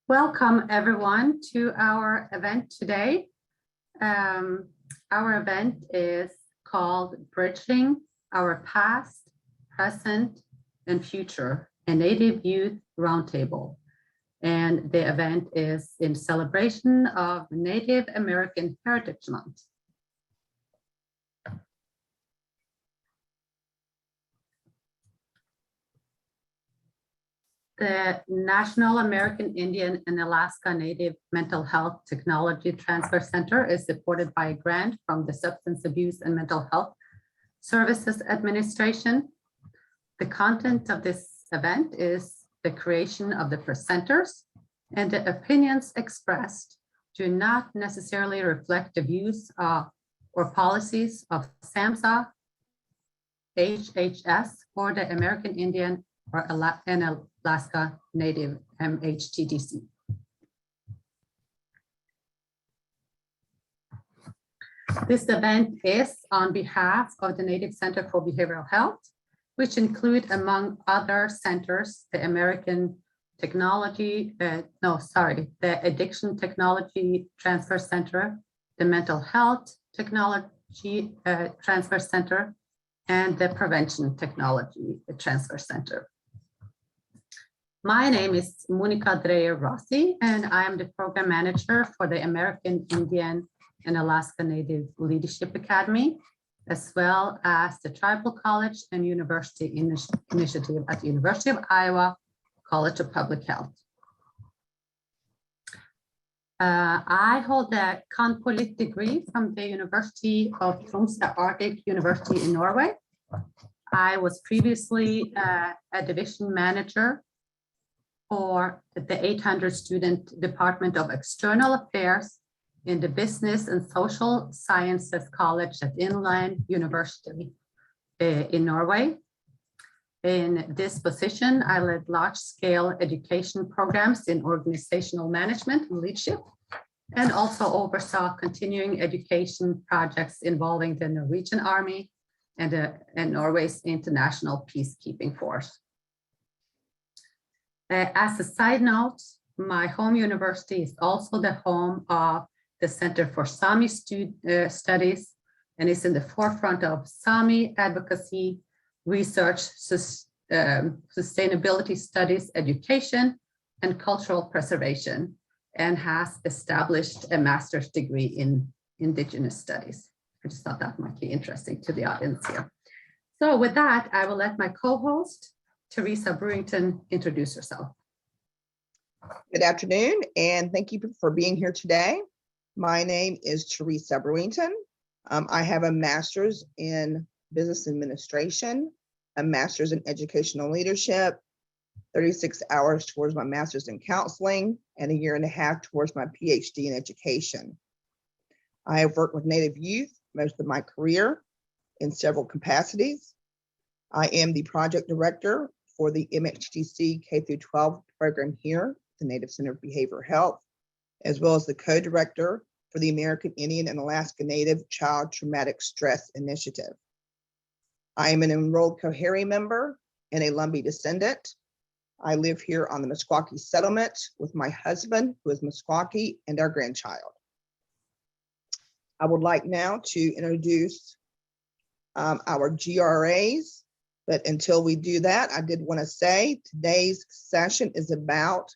Welcome everyone to our event today. Our event is called Bridging Our Past, Present, and Future, a Native Youth Roundtable. And the event is in celebration of Native American Heritage Month. The National American Indian and Alaska Native Mental Health Technology Transfer Center is supported by a grant from the Substance Abuse and Mental Health Services Administration. The content of this event is the creation of the presenters, and the opinions expressed do not necessarily reflect the views or policies of SAMHSA, HHS, or the American Indian or Alaska Native MHTDC. This event is on behalf of the Native Center for Behavioral Health, which include, among other centers, the the Addiction Technology Transfer Center, the Mental Health Technology Transfer Center, and the Prevention Technology Transfer Center. My name is Monica Dreyer Rossi, and I am the program manager for the American Indian and Alaska Native Leadership Academy, as well as the Tribal College and University Initiative at the University of Iowa College of Public Health. I hold a Conpolit degree from the University of Tromsø Arctic University in Norway. I was previously a division manager for the 800 student Department of External Affairs in the Business and Social Sciences College at Inland University in Norway. In this position, I led large-scale education programs in organizational management and leadership, and also oversaw continuing education projects involving the Norwegian Army and Norway's International Peacekeeping Force. As a side note, my home university is also the home of the Center for Sami Studies and is in the forefront of Sami advocacy, research, sustainability studies, education, and cultural preservation, and has established a master's degree in Indigenous Studies. I just thought that might be interesting to the audience here. So with that, I will let my co-host, Teresa Brewington, introduce herself. Good afternoon, and thank you for being here today. My name is Teresa Brewington. I have a master's in business administration, a master's in educational leadership, 36 hours towards my master's in counseling, and a year and a half towards my PhD in education. I have worked with Native youth most of my career in several capacities. I am the project director for the MHTC K-12 program here, the Native Center for Behavioral Health, as well as the co-director for the American Indian and Alaska Native Child Traumatic Stress Initiative. I am an enrolled Coheri member and a Lumbee descendant. I live here on the Meskwaki settlement with my husband, who is Meskwaki, and our grandchild. I would like now to introduce our GRAs, but until we do that, I did want to say today's session is about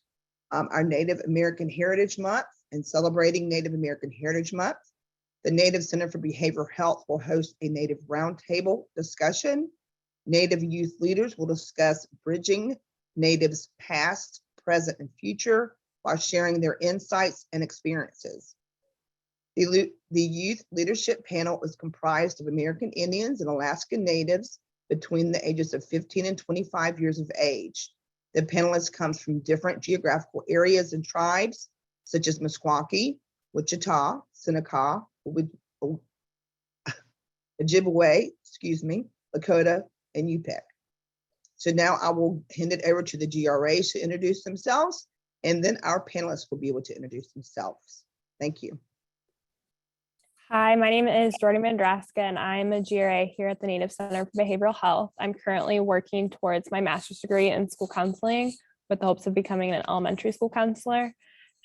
our Native American Heritage Month and celebrating Native American Heritage Month. The Native Center for Behavioral Health will host a Native Roundtable discussion. Native youth leaders will discuss bridging Natives' past, present, and future while sharing their insights and experiences. The youth leadership panel is comprised of American Indians and Alaska Natives between the ages of 15 and 25 years of age. The panelists come from different geographical areas and tribes, such as Meskwaki, Wichita, Seneca, Ojibwe, Lakota, and Yupik. So now I will hand it over to the GRAs to introduce themselves, and then our panelists will be able to introduce themselves. Thank you. Hi, my name is Jordan Mandraska, and I'm a GRA here at the Native Center for Behavioral Health. I'm currently working towards my master's degree in school counseling with the hopes of becoming an elementary school counselor.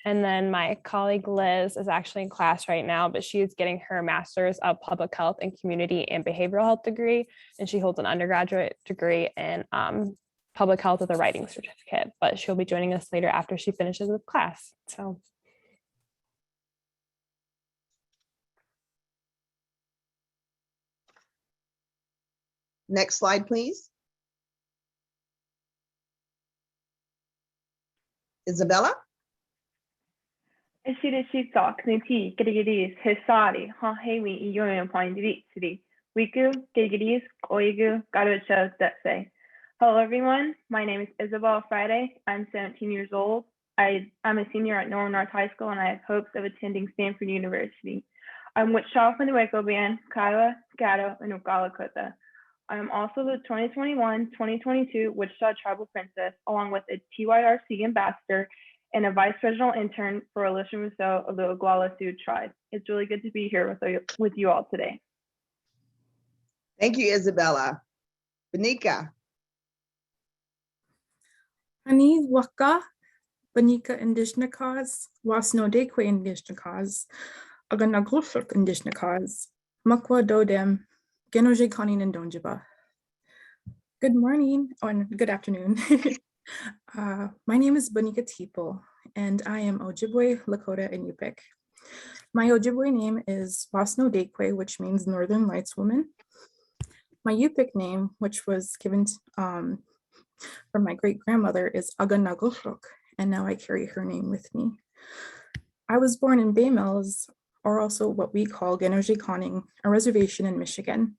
And then my colleague Liz is actually in class right now, but she is getting her master's of public health and community and behavioral health degree. And she holds an undergraduate degree in public health with a writing certificate, but she'll be joining us later after she finishes with class. So Next slide, please. Isabella? Ishirishi talk nuti Gidigidis Hisari ha hewi iyon point vitri Wiku Gidigidis Oigu Garucho Detse. Hello everyone, my name is Isabel Friday. I'm 17 years old. I'm a senior at Northern North High School and I have hopes of attending Stanford University. I'm with Shaw from the Waco Band, Kiowa, Gatto, and Oglala Lakota. I am also the 2021-2022 Wichita Tribal Princess, along with a TYRC ambassador and a vice regional intern for Alicia Rousseau of the Oglala Sioux tribe. It's really good to be here with you all today. Thank you, Isabella. Benika? Ani waka Banika Indigenous cause, Wasno Dekwe Indigenous cause, Aganaglufuk Indigenous cause, Makwa Dodem, Genoje Kanin and Donjiba. Good morning or good afternoon. My name is Banika Tipo, and I am Ojibwe, Lakota, and Yupik. My Ojibwe name is Wasno Dekwe, which means Northern Lights Woman. My Yupik name, which was given from my great-grandmother, is Aganaglufuk, and now I carry her name with me. I was born in Bay Mills, or also what we call Genoje Kaning, a reservation in Michigan.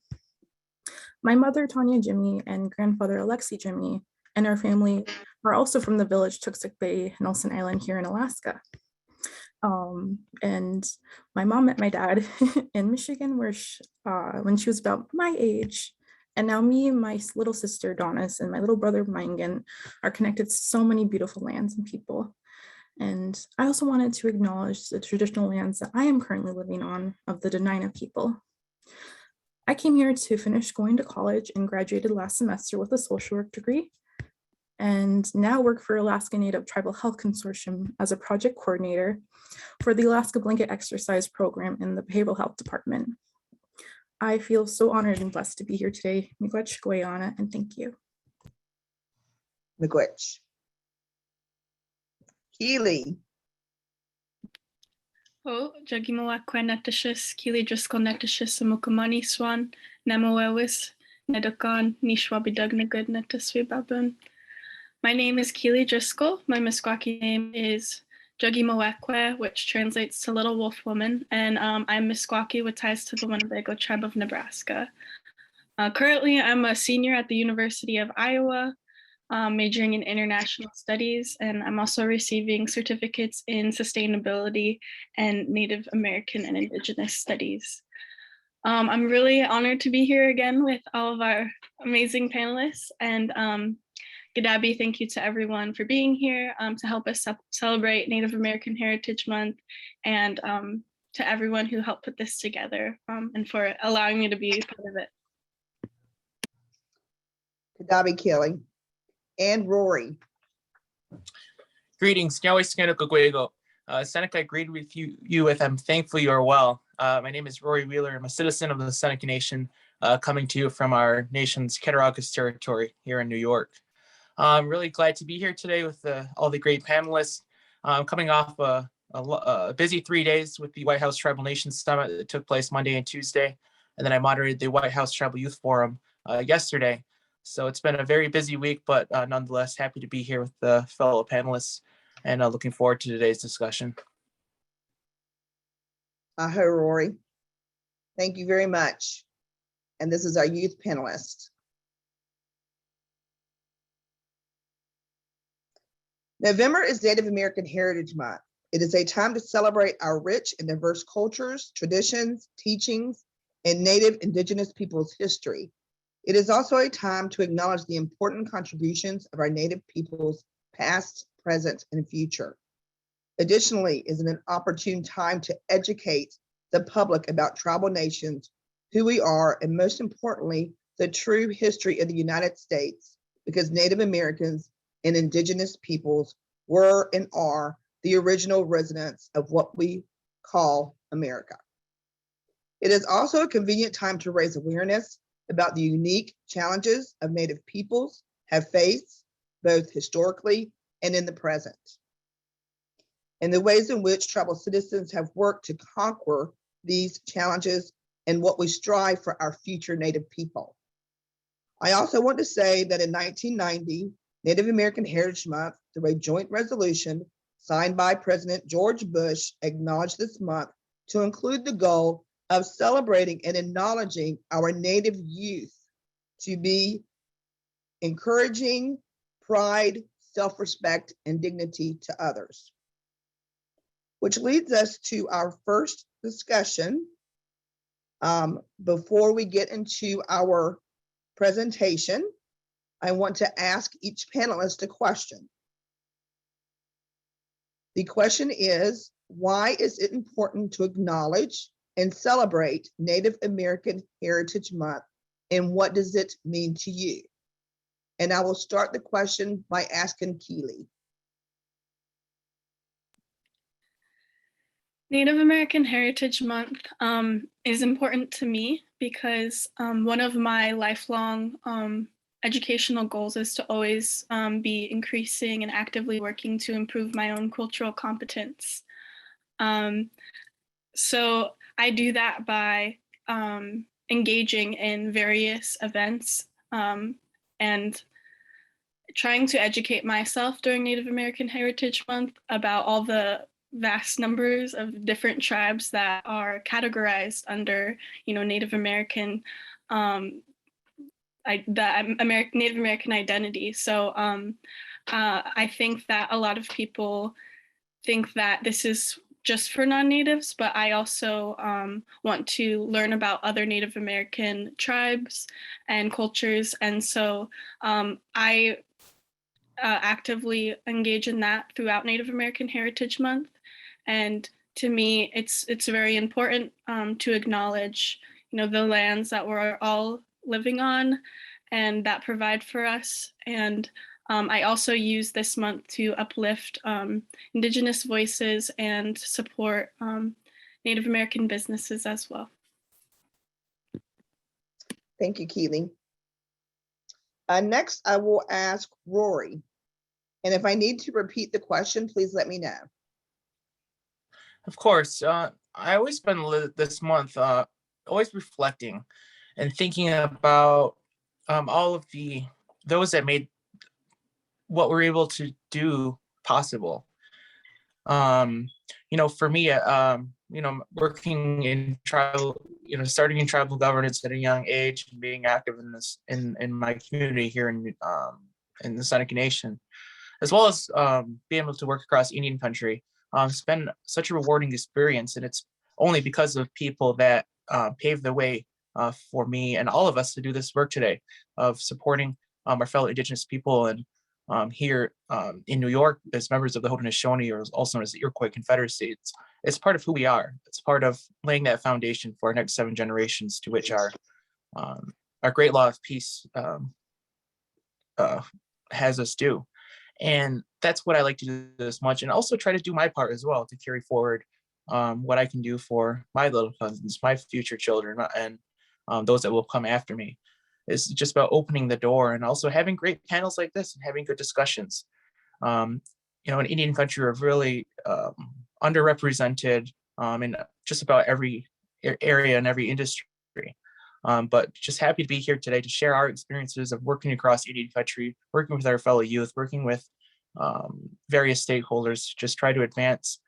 My mother, Tanya Jimmy, and grandfather, Alexi Jimmy, and our family are also from the village Tuxuk Bay, Nelson Island here in Alaska. And my mom met my dad in Michigan when she was about my age. And now me and my little sister, Donis, and my little brother, Mangan, are connected to so many beautiful lands and people. And I also wanted to acknowledge the traditional lands that I am currently living on of the Dena'ina people. I came here to finish going to college and graduated last semester with a social work degree, and now work for Alaska Native Tribal Health Consortium as a project coordinator for the Alaska Blanket Exercise Program in the Behavioral Health Department. I feel so honored and blessed to be here today. Miigwech Goyana, and thank you. Miigwech. Keely? O Jagimawakwe Netishis, Keely Driscoll Netishis, Amukamani Swan, Nemawewis, Nedokan, Nishwabidugnagood Netiswi Babun. My name is Keely Driscoll. My Meskwaki name is Jagimawakwe, which translates to Little Wolf Woman, and I'm Meskwaki with ties to the Winnebago tribe of Nebraska. Currently, I'm a senior at the University of Iowa, majoring in international studies, and I'm also receiving certificates in sustainability and Native American and Indigenous studies. I'm really honored to be here again with all of our amazing panelists, and Gadabi, thank you to everyone for being here to help us celebrate Native American Heritage Month, and to everyone who helped put this together and for allowing me to be part of it. Gadabi Kelly. And Rory. Greetings, Seneca, I agreed with you with I'm thankful you are well. My name is Rory Wheeler. I'm a citizen of the Seneca Nation, coming to you from our nation's Cattaraugus territory here in New York. I'm really glad to be here today with all the great panelists. Coming off a busy 3 days with the White House Tribal Nations Summit that took place Monday and Tuesday, and then I moderated the White House Tribal Youth Forum yesterday. So it's been a very busy week, but nonetheless, happy to be here with the fellow panelists and looking forward to today's discussion. Hi, Rory. Thank you very much. And this is our youth panelist. November is Native American Heritage Month. It is a time to celebrate our rich and diverse cultures, traditions, teachings, and Native Indigenous peoples' history. It is also a time to acknowledge the important contributions of our Native peoples, past, present, and future. Additionally, it is an opportune time to educate the public about tribal nations, who we are, and most importantly, the true history of the United States, because Native Americans and indigenous peoples were and are the original residents of what we call America. It is also a convenient time to raise awareness about the unique challenges of Native peoples have faced, both historically and in the present, and the ways in which tribal citizens have worked to conquer these challenges and what we strive for our future Native people. I also want to say that in 1990, Native American Heritage Month, through a joint resolution signed by President George Bush, acknowledged this month to include the goal of celebrating and acknowledging our Native youth to be encouraging pride, self-respect, and dignity to others. Which leads us to our first discussion. Before we get into our presentation, I want to ask each panelist a question. The question is, why is it important to acknowledge and celebrate Native American Heritage Month, and what does it mean to you? And I will start the question by asking Keely. Native American Heritage Month is important to me because one of my lifelong educational goals is to always be increasing and actively working to improve my own cultural competence. So I do that by engaging in various events and trying to educate myself during Native American Heritage Month about all the vast numbers of different tribes that are categorized under, Native American, Native American identity. So I think that a lot of people think that this is just for non-natives, but I also want to learn about other Native American tribes and cultures. And so I actively engage in that throughout Native American Heritage Month. And to me, it's very important to acknowledge, the lands that we're all living on and that provide for us. And I also use this month to uplift Indigenous voices and support Native American businesses as well. Thank you, Keely. Next, I will ask Rory. And if I need to repeat the question, please let me know. Of course. I always spend this month always reflecting and thinking about all of those that made what we're able to do possible. For me, working in tribal, starting in tribal governance at a young age and being active in this in my community here in the Seneca Nation, as well as being able to work across Indian country. It's been such a rewarding experience, and it's only because of people that paved the way for me and all of us to do this work today of supporting our fellow Indigenous people. And here in New York, as members of the Haudenosaunee, or also known as the Iroquois Confederacy, it's part of who we are. It's part of laying that foundation for our next 7 generations, to which our great law of peace has us do. And that's what I like to do this much, and also try to do my part as well to carry forward what I can do for my little cousins, my future children, and those that will come after me. It's just about opening the door and also having great panels like this and having good discussions. In Indian country, we're really underrepresented in just about every area and every industry. But just happy to be here today to share our experiences of working across Indian country, working with our fellow youth, working with various stakeholders, just try to advance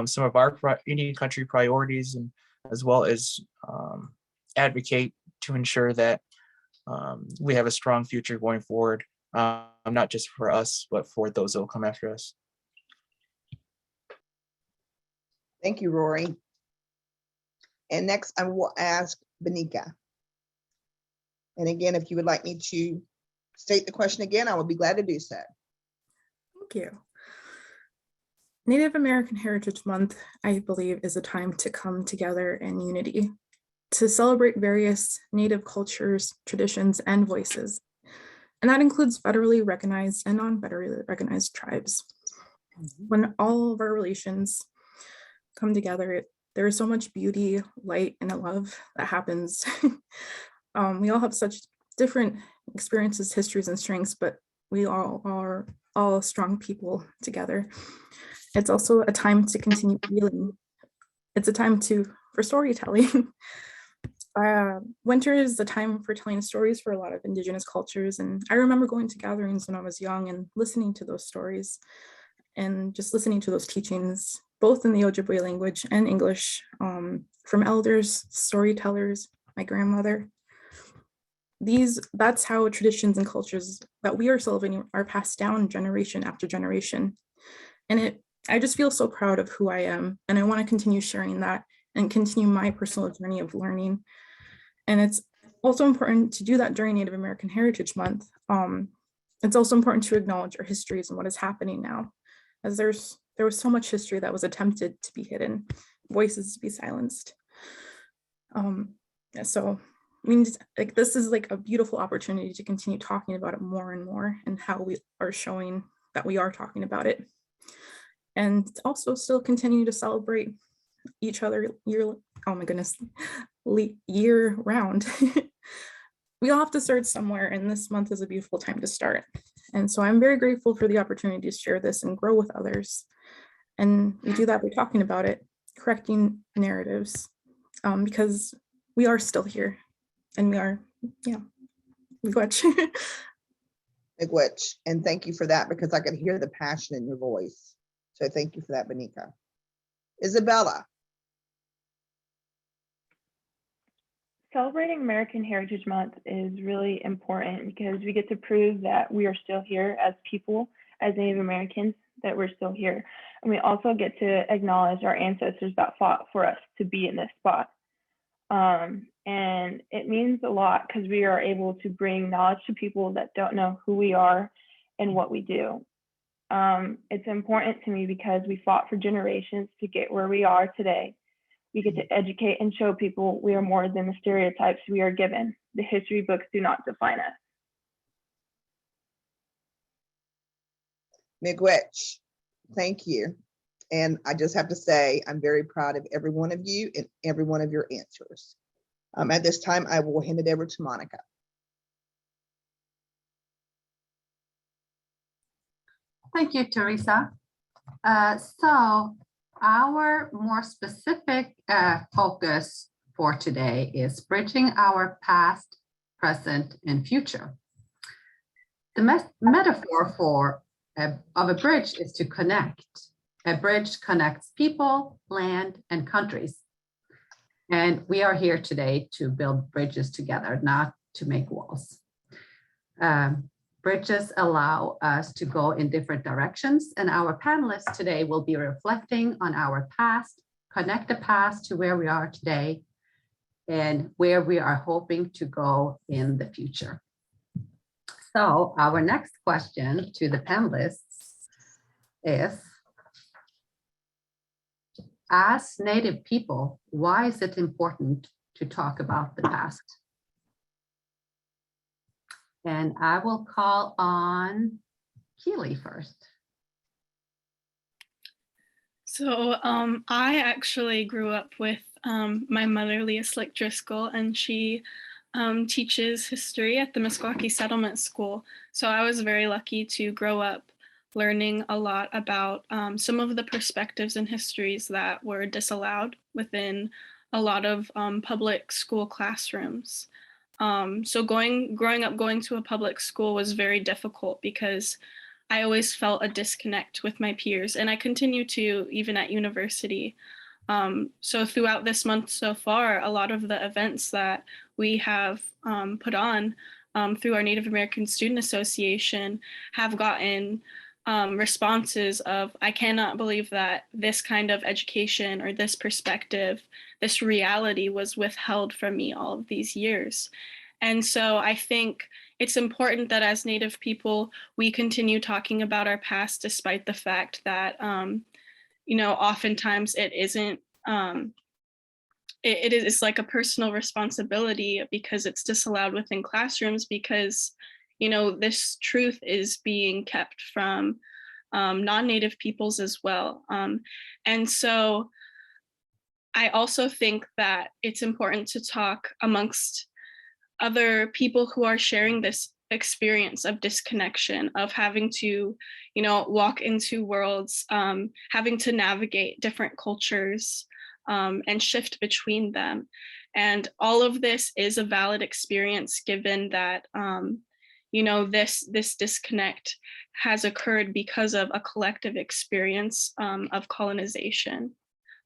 some of our Indian country priorities, and as well as advocate to ensure that we have a strong future going forward, not just for us, but for those that will come after us. Thank you, Rory. And next I will ask Benika. And again, if you would like me to state the question again, I will be glad to do so. Thank you. Native American Heritage Month, I believe, is a time to come together in unity, to celebrate various Native cultures, traditions, and voices, And that includes federally recognized and non-federally recognized tribes. When all of our relations come together, there is so much beauty, light, and love that happens. We all have such different experiences, histories, and strengths, but we all are all strong people together. It's also a time to continue healing. It's a time for storytelling. Winter is the time for telling stories for a lot of Indigenous cultures. And I remember going to gatherings when I was young and listening to those stories and just listening to those teachings, both in the Ojibwe language and English, from elders, storytellers, my grandmother. That's how traditions and cultures that we are celebrating are passed down generation after generation. And I just feel so proud of who I am. And I want to continue sharing that and continue my personal journey of learning. And it's also important to do that during Native American Heritage Month. It's also important to acknowledge our histories and what is happening now, as there was so much history that was attempted to be hidden, voices to be silenced. So I mean, like, this is like a beautiful opportunity to continue talking about it more and more, and how we are showing that we are talking about it. And also still continue to celebrate each other year round. We all have to start somewhere, and this month is a beautiful time to start. And so I'm very grateful for the opportunity to share this and grow with others. And we do that by talking about it, correcting narratives, because we are still here, and we are, Miigwech. Miigwech, and thank you for that, because I could hear the passion in your voice. So thank you for that, Benika. Isabella. Celebrating American Heritage Month is really important because we get to prove that we are still here as people, as Native Americans, that we're still here. And we also get to acknowledge our ancestors that fought for us to be in this spot. And it means a lot because we are able to bring knowledge to people that don't know who we are and what we do. It's important to me because we fought for generations to get where we are today. We get to educate and show people we are more than the stereotypes we are given. The history books do not define us. Miigwech, thank you. And I just have to say, I'm very proud of every one of you and every one of your answers. At this time, I will hand it over to Monica. Thank you, Teresa. So our more specific focus for today is bridging our past, present, and future. The metaphor of a bridge is to connect. A bridge connects people, land, and countries. And we are here today to build bridges together, not to make walls. Bridges allow us to go in different directions, and our panelists today will be reflecting on our past, connect the past to where we are today, and where we are hoping to go in the future. So our next question to the panelists is, as Native people, why is it important to talk about the past? And I will call on Keely first. So I actually grew up with my mother, Leah Slick Driscoll, and she teaches history at the Meskwaki Settlement School. So I was very lucky to grow up learning a lot about some of the perspectives and histories that were disallowed within a lot of public school classrooms. So growing up going to a public school was very difficult because I always felt a disconnect with my peers, and I continue to even at university. So throughout this month so far, a lot of the events that we have put on through our Native American Student Association have gotten responses of, I cannot believe that this kind of education or this perspective, this reality was withheld from me all of these years. And so I think it's important that as Native people, we continue talking about our past, despite the fact that, oftentimes it isn't, it's like a personal responsibility because it's disallowed within classrooms because, this truth is being kept from non-Native peoples as well. And so I also think that it's important to talk amongst other people who are sharing this experience of disconnection, of having to, walk into worlds, having to navigate different cultures and shift between them. And all of this is a valid experience given that, this disconnect has occurred because of a collective experience of colonization,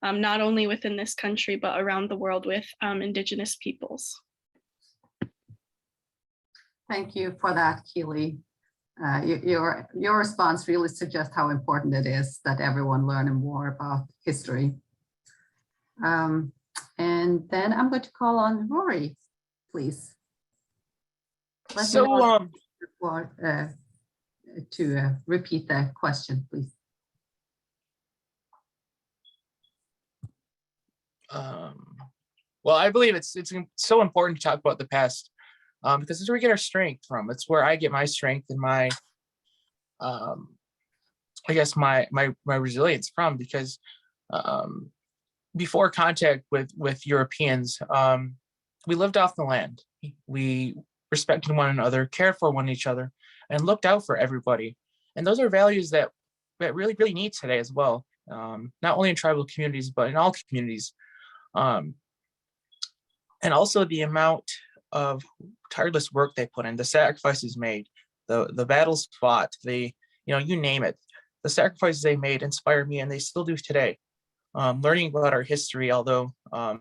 not only within this country, but around the world with Indigenous peoples. Thank you for that, Keely. Your response really suggests how important it is that everyone learn more about history. And then I'm going to call on Rory, please. To repeat the question, please. Well, I believe it's so important to talk about the past because it's where we get our strength from. It's where I get my strength and my, I guess my resilience from, because before contact with Europeans, we lived off the land. We respected one another, cared for one each other, and looked out for everybody. And those are values that really, really need today as well, not only in tribal communities, but in all communities. And also the amount of tireless work they put in, the sacrifices made, the battles fought, you name it. The sacrifices they made inspire me, and they still do today. Learning about our history, although I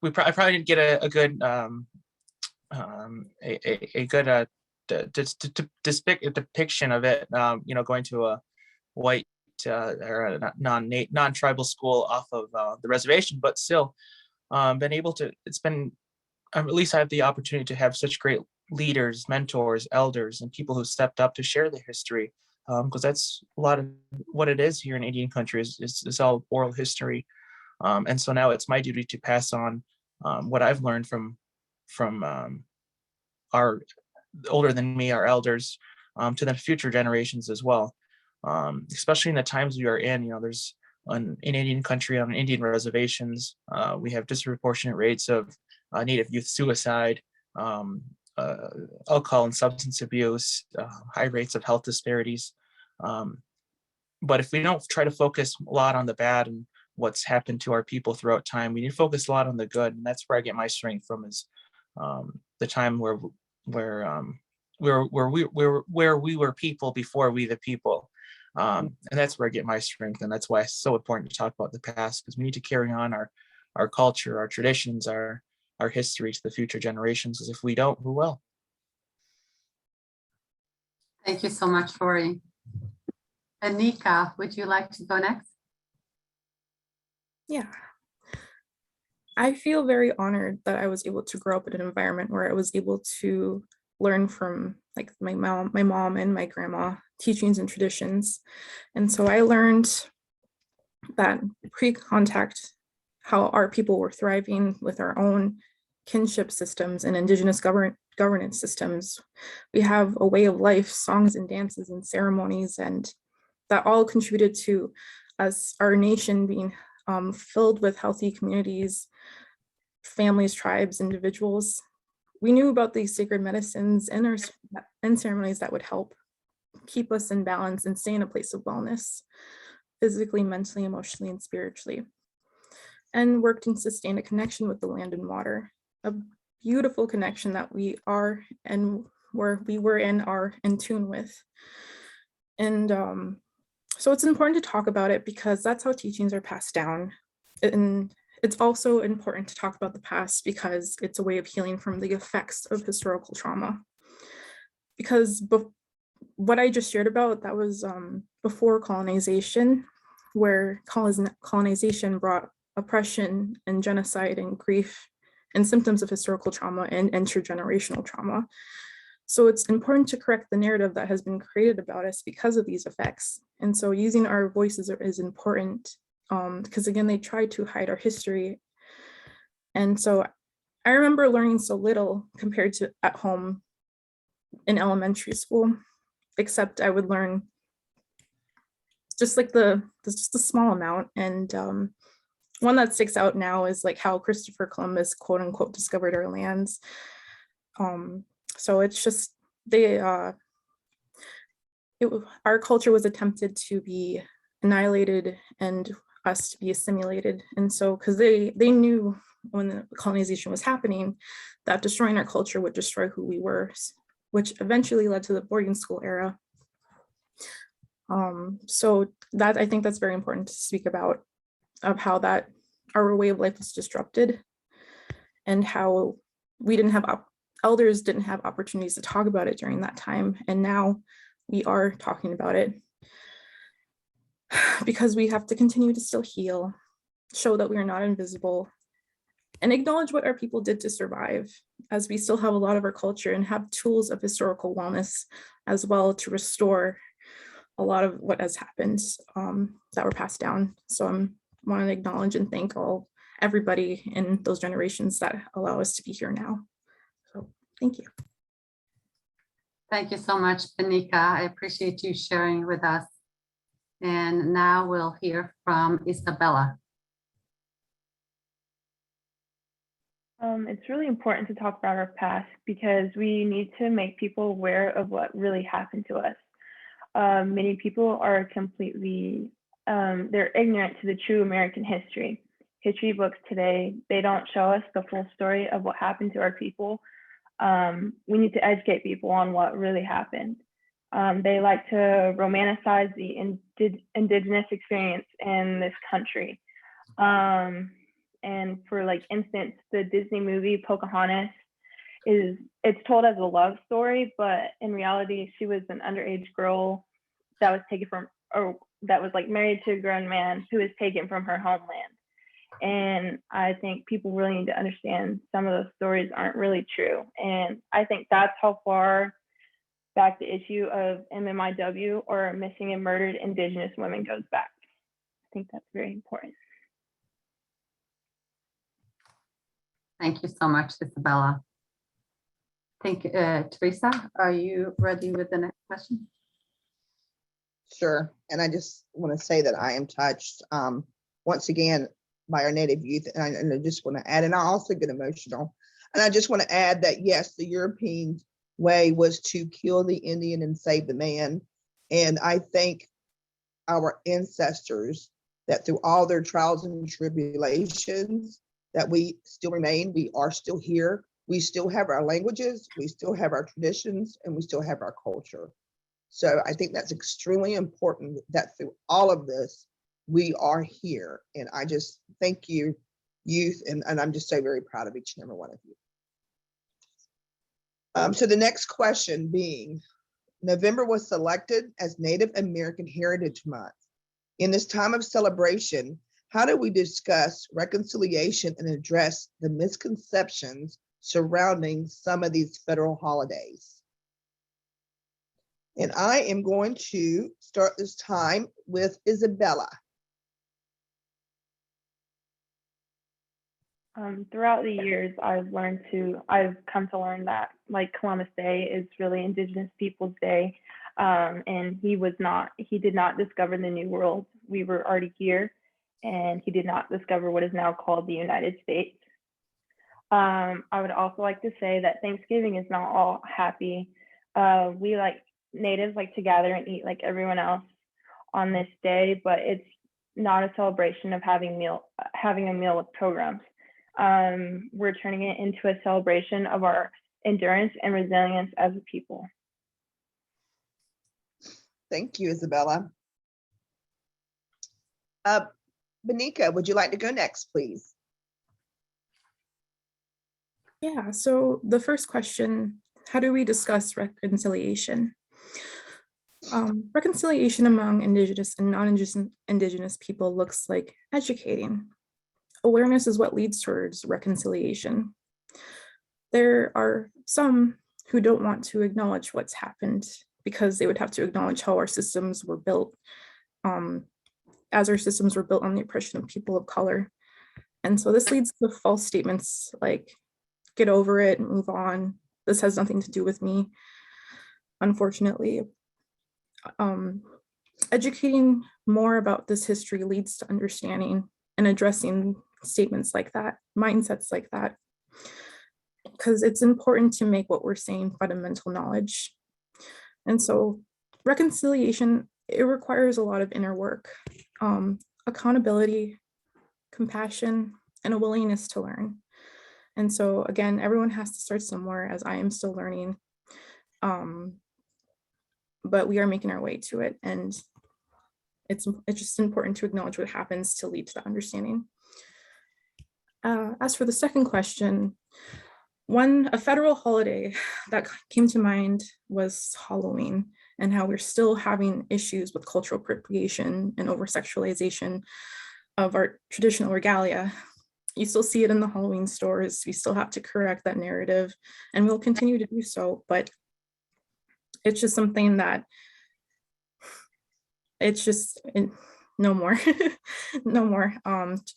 probably didn't get a good depiction of it, going to a white or a non-tribal school off of the reservation, but still been able to, it's been, at least I have the opportunity to have such great leaders, mentors, elders, and people who stepped up to share their history, because that's a lot of what it is here in Indian country is all oral history. And so now it's my duty to pass on what I've learned from our older than me, our elders, to the future generations as well. Especially in the times we are in, there's in Indian country, on Indian reservations, we have disproportionate rates of Native youth suicide, alcohol and substance abuse, high rates of health disparities. But if we don't try to focus a lot on the bad and what's happened to our people throughout time, we need to focus a lot on the good. And that's where I get my strength from, is the time where we were people before we the people. And that's where I get my strength. And that's why it's so important to talk about the past, because we need to carry on our culture, our traditions, our history to the future generations, because if we don't, who will? Thank you so much, Rory. Anika, would you like to go next? Yeah. I feel very honored that I was able to grow up in an environment where I was able to learn from like my mom and my grandma teachings and traditions. And so I learned that pre-contact, how our people were thriving with our own kinship systems and indigenous governance systems. We have a way of life, songs and dances and ceremonies, and that all contributed to us, our nation being filled with healthy communities, families, tribes, individuals. We knew about these sacred medicines and ceremonies that would help keep us in balance and stay in a place of wellness, physically, mentally, emotionally, and spiritually, and worked and sustained a connection with the land and water, a beautiful connection that we are and where we were and are in tune with. And so it's important to talk about it because that's how teachings are passed down. And it's also important to talk about the past because it's a way of healing from the effects of historical trauma. Because what I just shared about, that was before colonization, where colonization brought oppression and genocide and grief and symptoms of historical trauma and intergenerational trauma. So it's important to correct the narrative that has been created about us because of these effects. And so using our voices is important because again, they try to hide our history. And so I remember learning so little compared to at home in elementary school, except I would learn just like just a small amount. And one that sticks out now is like how Christopher Columbus, quote unquote, discovered our lands. So it's just our culture was attempted to be annihilated and us to be assimilated. And so because they knew when the colonization was happening that destroying our culture would destroy who we were, which eventually led to the boarding school era. So that, I think that's very important to speak about, of how that our way of life was disrupted and how elders didn't have opportunities to talk about it during that time. And now we are talking about it because we have to continue to still heal, show that we are not invisible, and acknowledge what our people did to survive, as we still have a lot of our culture and have tools of historical wellness as well to restore a lot of what has happened that were passed down. So I want to acknowledge and thank everybody in those generations that allow us to be here now. So thank you. Thank you so much, Benika. I appreciate you sharing with us. And now we'll hear from Isabella. It's really important to talk about our past because we need to make people aware of what really happened to us. Many people are completely, they're ignorant to the true American history. History books today, they don't show us the full story of what happened to our people. We need to educate people on what really happened. They like to romanticize the indigenous experience in this country. And for like instance, the Disney movie Pocahontas it's told as a love story, but in reality, she was an underage girl that was taken from, or that was like married to a grown man who was taken from her homeland. And I think people really need to understand some of those stories aren't really true. And I think that's how far back the issue of MMIW, or missing and murdered Indigenous women, goes back. I think that's very important. Thank you so much, Isabella. Thank you. Teresa, are you ready with the next question? Sure. And I just want to say that I am touched once again by our Native youth. And I just want to add, and I also get emotional. And I just want to add that, yes, the European way was to kill the Indian and save the man. And I thank our ancestors that through all their trials and tribulations, that we still remain, we are still here. We still have our languages, we still have our traditions, and we still have our culture. So I think that's extremely important that through all of this, we are here. And I just thank you, youth, and I'm just so very proud of each and every one of you. So the next question being, November was selected as Native American Heritage Month. In this time of celebration, how do we discuss reconciliation and address the misconceptions surrounding some of these federal holidays? And I am going to start this time with Isabella. Throughout the years, I've come to learn that like Columbus Day is really Indigenous Peoples Day. And he did not discover the New World. We were already here, and he did not discover what is now called the United States. I would also like to say that Thanksgiving is not all happy. We like Natives like to gather and eat like everyone else on this day, but it's not a celebration of having a meal with programs. We're turning it into a celebration of our endurance and resilience as a people. Thank you, Isabella. Benika, would you like to go next, please? Yeah, so the first question, how do we discuss reconciliation? Reconciliation among Indigenous and non-Indigenous people looks like educating. Awareness is what leads towards reconciliation. There are some who don't want to acknowledge what's happened because they would have to acknowledge how our systems were built, as our systems were built on the oppression of people of color. And so this leads to false statements like, get over it, move on, this has nothing to do with me. unfortunately, educating more about this history leads to understanding and addressing statements like that, mindsets like that, because it's important to make what we're saying fundamental knowledge. And so reconciliation, it requires a lot of inner work, accountability, compassion, and a willingness to learn. And so again, everyone has to start somewhere, as I am still learning, but we are making our way to it. And it's just important to acknowledge what happens to lead to the understanding. As for the second question, a federal holiday that came to mind was Halloween, and how we're still having issues with cultural appropriation and over-sexualization of our traditional regalia. You still see it in the Halloween stores. We still have to correct that narrative, and we'll continue to do so, but it's just something that it's just no more, no more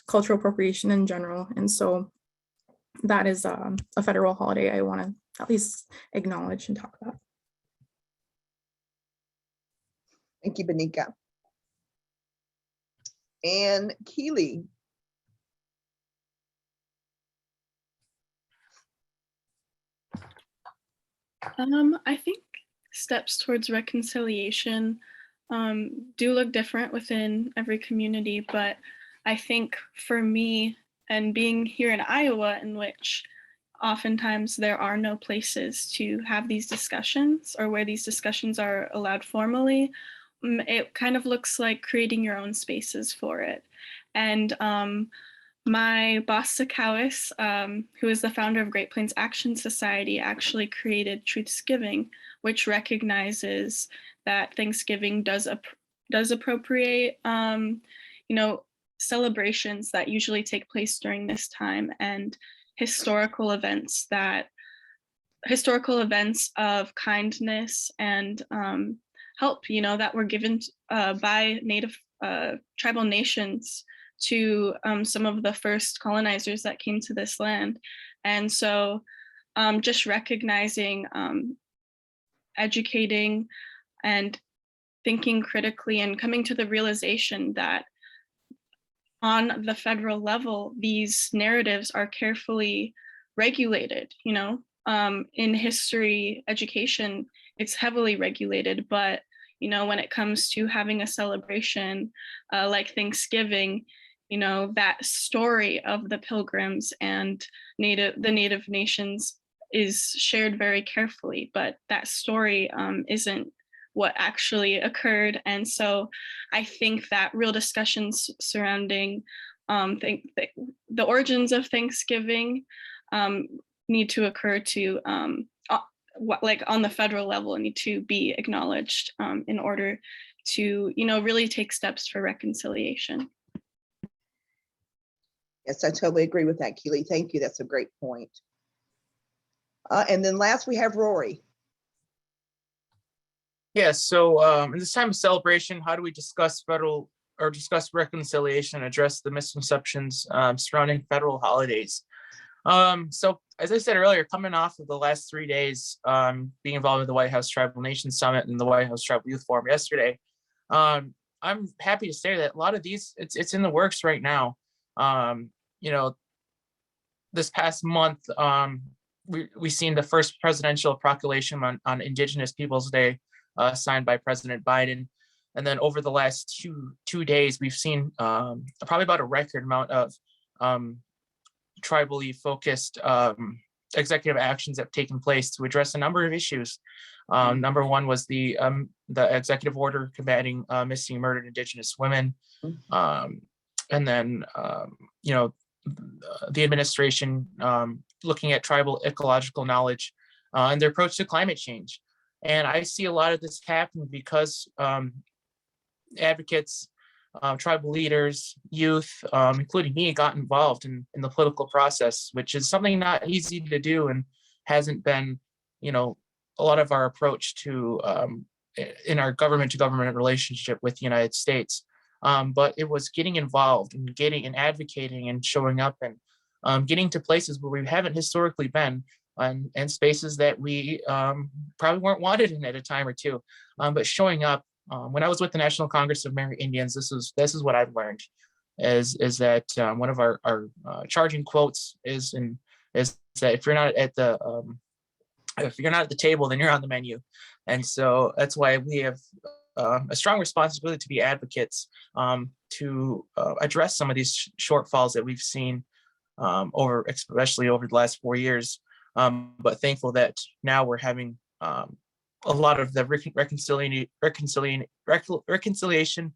cultural appropriation in general. And so that is a federal holiday I want to at least acknowledge and talk about. Thank you, Benika. And Keely. I think steps towards reconciliation do look different within every community, but I think for me, and being here in Iowa, in which oftentimes there are no places to have these discussions or where these discussions are allowed formally, it kind of looks like creating your own spaces for it. And my boss, Sakawis, who is the founder of Great Plains Action Society, actually created Truthsgiving, which recognizes that Thanksgiving does appropriate, celebrations that usually take place during this time, and historical events of kindness and help, that were given by Native tribal nations to some of the first colonizers that came to this land. And so just recognizing, educating, and thinking critically, and coming to the realization that on the federal level, these narratives are carefully regulated. In history education, it's heavily regulated, but when it comes to having a celebration like Thanksgiving, that story of the Pilgrims and the Native nations is shared very carefully, but that story isn't what actually occurred. And so I think that real discussions surrounding the origins of Thanksgiving need to occur to like on the federal level, and need to be acknowledged in order to really take steps for reconciliation. Yes, I totally agree with that, Keely. Thank you. That's a great point. And then last we have Rory. Yes, so in this time of celebration, how do we discuss reconciliation and address the misconceptions surrounding federal holidays? So as I said earlier, coming off of the last 3 days, being involved with the White House Tribal Nations Summit and the White House Tribal Youth Forum yesterday, I'm happy to say that a lot of these, it's in the works right now. This past month, we seen the first presidential proclamation on Indigenous Peoples Day signed by President Biden. And then over the last two days, we've seen probably about a record amount of tribally focused executive actions that have taken place to address a number of issues. Number one was the executive order combating missing and murdered Indigenous women. And then, the administration looking at tribal ecological knowledge and their approach to climate change. And I see a lot of this happening because advocates, tribal leaders, youth, including me, got involved in the political process, which is something not easy to do and hasn't been, a lot of our approach to in our government to government relationship with the United States. But it was getting involved and advocating and showing up and getting to places where we haven't historically been and spaces that we probably weren't wanted in at a time or two. But showing up, when I was with the National Congress of American Indians, this is what I've learned, is that one of our charging quotes is that if you're not at the table, then you're on the menu. And so that's why we have a strong responsibility to be advocates to address some of these shortfalls that we've seen especially over the last 4 years. But thankful that now we're having a lot of the reconciliation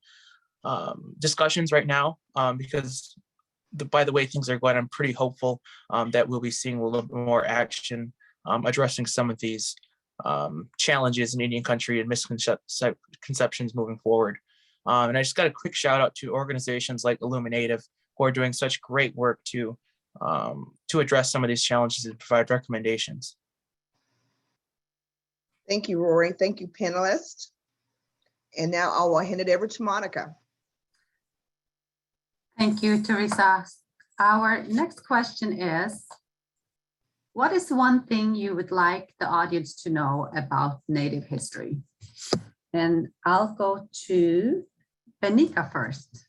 discussions right now, because by the way things are going, I'm pretty hopeful that we'll be seeing a little bit more action addressing some of these challenges in Indian country and misconceptions moving forward. And I just got a quick shout out to organizations like Illuminative, who are doing such great work to address some of these challenges and provide recommendations. Thank you, Rory. Thank you, panelists. And now I will hand it over to Monica. Thank you, Teresa. Our next question is, what is one thing you would like the audience to know about Native history? And I'll go to Benika first.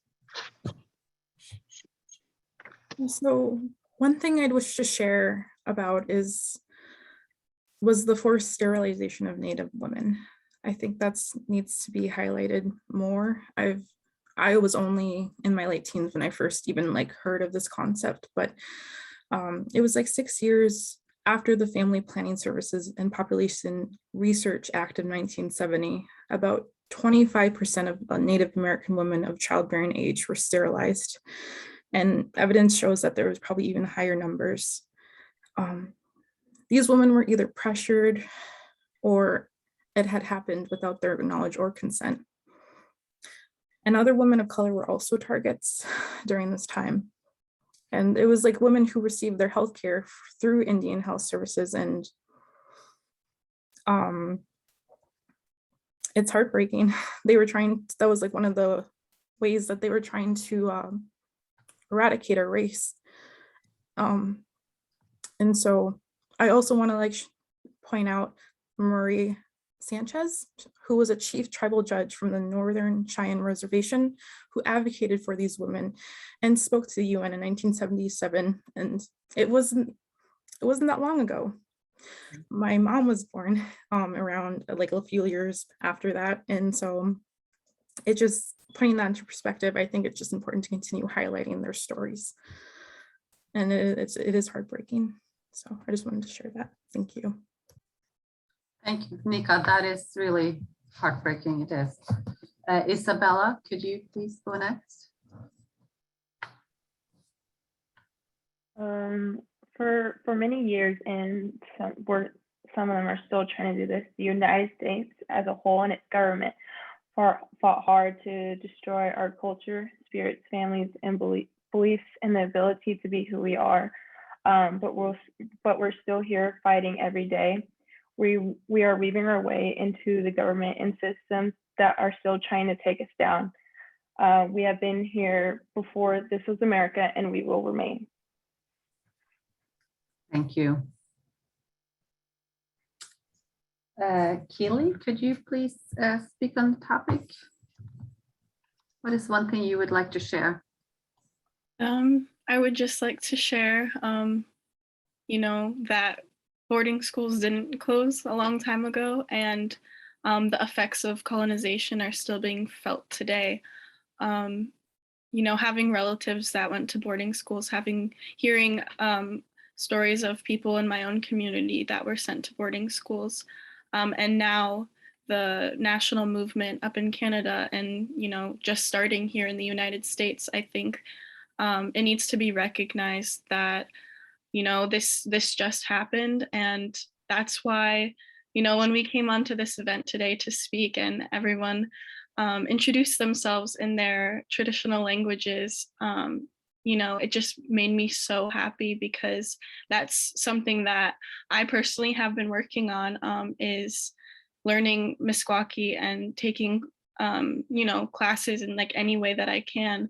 So one thing I'd wish to share about was the forced sterilization of Native women. I think that needs to be highlighted more. I was only in my late teens when I first even heard of this concept, but it was 6 years after the Family Planning Services and Population Research Act of 1970, about 25% of Native American women of childbearing age were sterilized. And evidence shows that there was probably even higher numbers. These women were either pressured or it had happened without their knowledge or consent. And other women of color were also targets during this time. And it was women who received their health care through Indian Health Services. And it's heartbreaking. That was one of the ways that they were trying to eradicate our race. And so I also want to point out Marie Sanchez, who was a chief tribal judge from the Northern Cheyenne Reservation, who advocated for these women and spoke to the UN in 1977. And it wasn't that long ago. My mom was born around a few years after that. And so it just putting that into perspective, I think it's just important to continue highlighting their stories. And it is heartbreaking. So I just wanted to share that. Thank you. Thank you, Nika. That is really heartbreaking. It is. Isabella, could you please go next? For many years, and some of them are still trying to do this, the United States as a whole and its government fought hard to destroy our culture, spirits, families, and beliefs, and the ability to be who we are. But we're still here fighting every day. We are weaving our way into the government and systems that are still trying to take us down. We have been here before this was America, and we will remain. Thank you. Keely, could you please speak on the topic? What is one thing you would like to share? I would just like to share, that boarding schools didn't close a long time ago, and the effects of colonization are still being felt today. Having relatives that went to boarding schools, hearing stories of people in my own community that were sent to boarding schools, and now the national movement up in Canada and, just starting here in the United States, I think it needs to be recognized that this just happened. And that's why, when we came onto this event today to speak and everyone introduced themselves in their traditional languages, it just made me so happy, because that's something that I personally have been working on, is learning Meskwaki and taking, classes in any way that I can.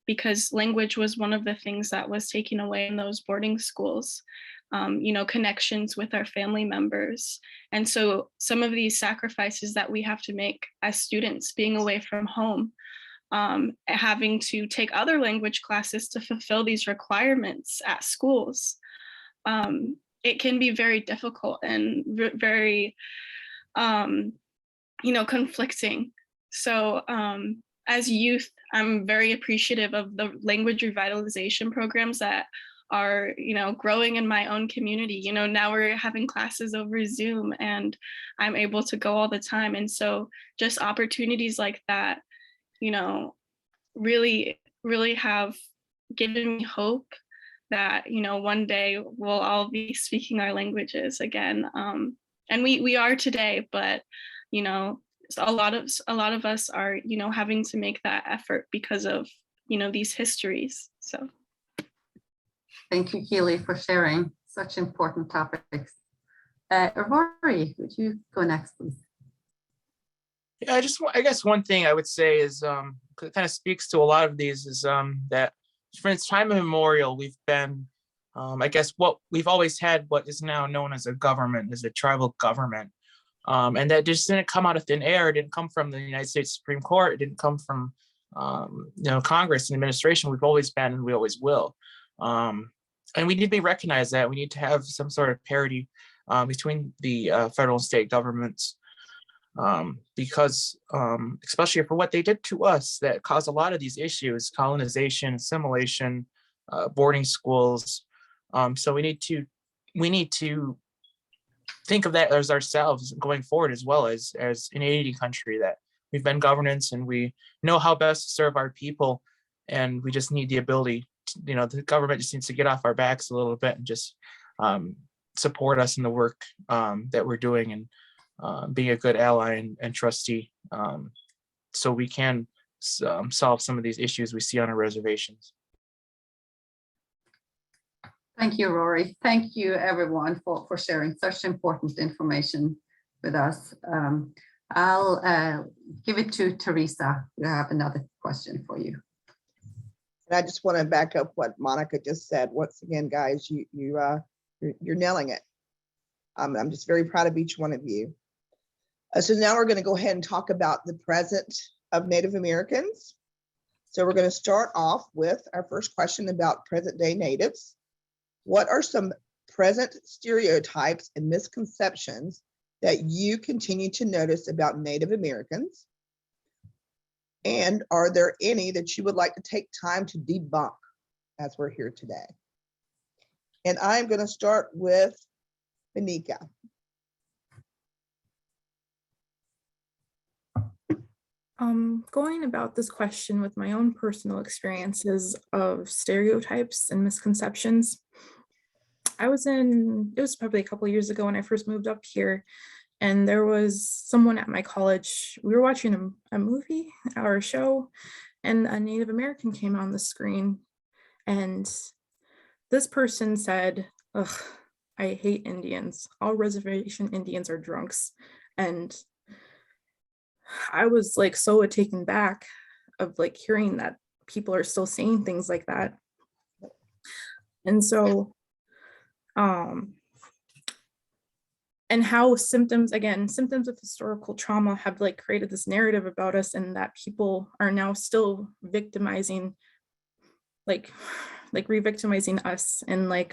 Because language was one of the things that was taken away in those boarding schools. connections with our family members. And so some of these sacrifices that we have to make as students, being away from home, having to take other language classes to fulfill these requirements at schools, it can be very difficult and very, conflicting. So as youth, I'm very appreciative of the language revitalization programs that are, growing in my own community. Now we're having classes over Zoom and I'm able to go all the time. And so just opportunities like that, really, really have given me hope that, one day we'll all be speaking our languages again. And we are today, but, a lot of us are, having to make that effort because of, these histories. So. Thank you, Keely, for sharing such important topics. Rory, would you go next, please? Yeah, I guess one thing I would say is, kind of speaks to a lot of these, is that since time immemorial, we've been, I guess what we've always had, what is now known as a government, is a tribal government. And that just didn't come out of thin air. It didn't come from the United States Supreme Court. It didn't come from, Congress and administration. We've always been, and we always will. And we need to be recognized that we need to have some sort of parity between the federal and state governments, because especially for what they did to us, that caused a lot of these issues: colonization, assimilation, boarding schools. So we need to think of that as ourselves going forward, as well as an Indian country, that we've been governance and we know how best to serve our people, and we just need the ability to, the government just needs to get off our backs a little bit and just support us in the work that we're doing, and being a good ally and trustee, so we can solve some of these issues we see on our reservations. Thank you, Rory. Thank you, everyone, for sharing such important information with us. I'll give it to Teresa. We have another question for you. And I just want to back up what Monica just said. Once again, guys, you're nailing it. I'm just very proud of each one of you. So now we're going to go ahead and talk about the present of Native Americans. So we're going to start off with our first question about present day natives. What are some present stereotypes and misconceptions that you continue to notice about Native Americans? And are there any that you would like to take time to debunk as we're here today? And I'm going to start with Benika. Going about this question with my own personal experiences of stereotypes and misconceptions. It was probably a couple of years ago when I first moved up here, and there was someone at my college. We were watching a movie or a show, and a Native American came on the screen, and this person said, "Ugh, I hate Indians. All reservation Indians are drunks." And I was like so taken back of like hearing that people are still saying things like that. And so, and how symptoms of historical trauma have like created this narrative about us, and that people are now still victimizing, like re-victimizing us. And like,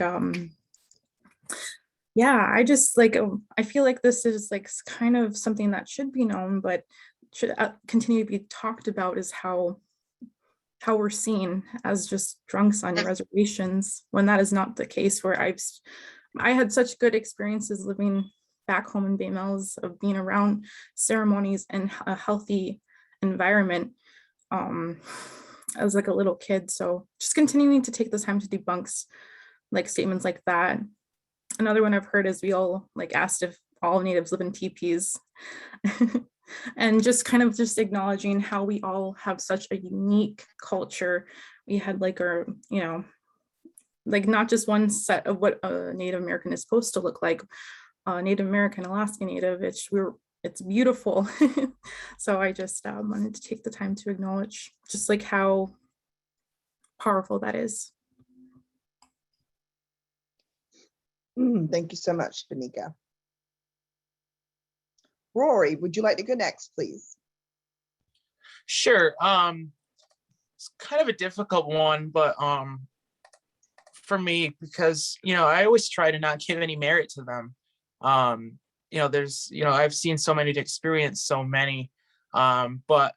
yeah, I just like, I feel like this is like kind of something that should be known, but should continue to be talked about, is how we're seen as just drunks on reservations, when that is not the case. Where I had such good experiences living back home in Bay Mills, of being around ceremonies and a healthy environment as like a little kid. So just continuing to take the time to debunk like statements like that. Another one I've heard is we all like asked if all natives live in teepees. And just kind of just acknowledging how we all have such a unique culture. We had like our, like not just one set of what a Native American is supposed to look like. Native American, Alaska Native, it's beautiful. So I just wanted to take the time to acknowledge just like how powerful that is. Thank you so much, Benika. Rory, would you like to go next, please? Sure. It's kind of a difficult one, but for me, because I always try to not give any merit to them. There's I've seen so many to experience so many, but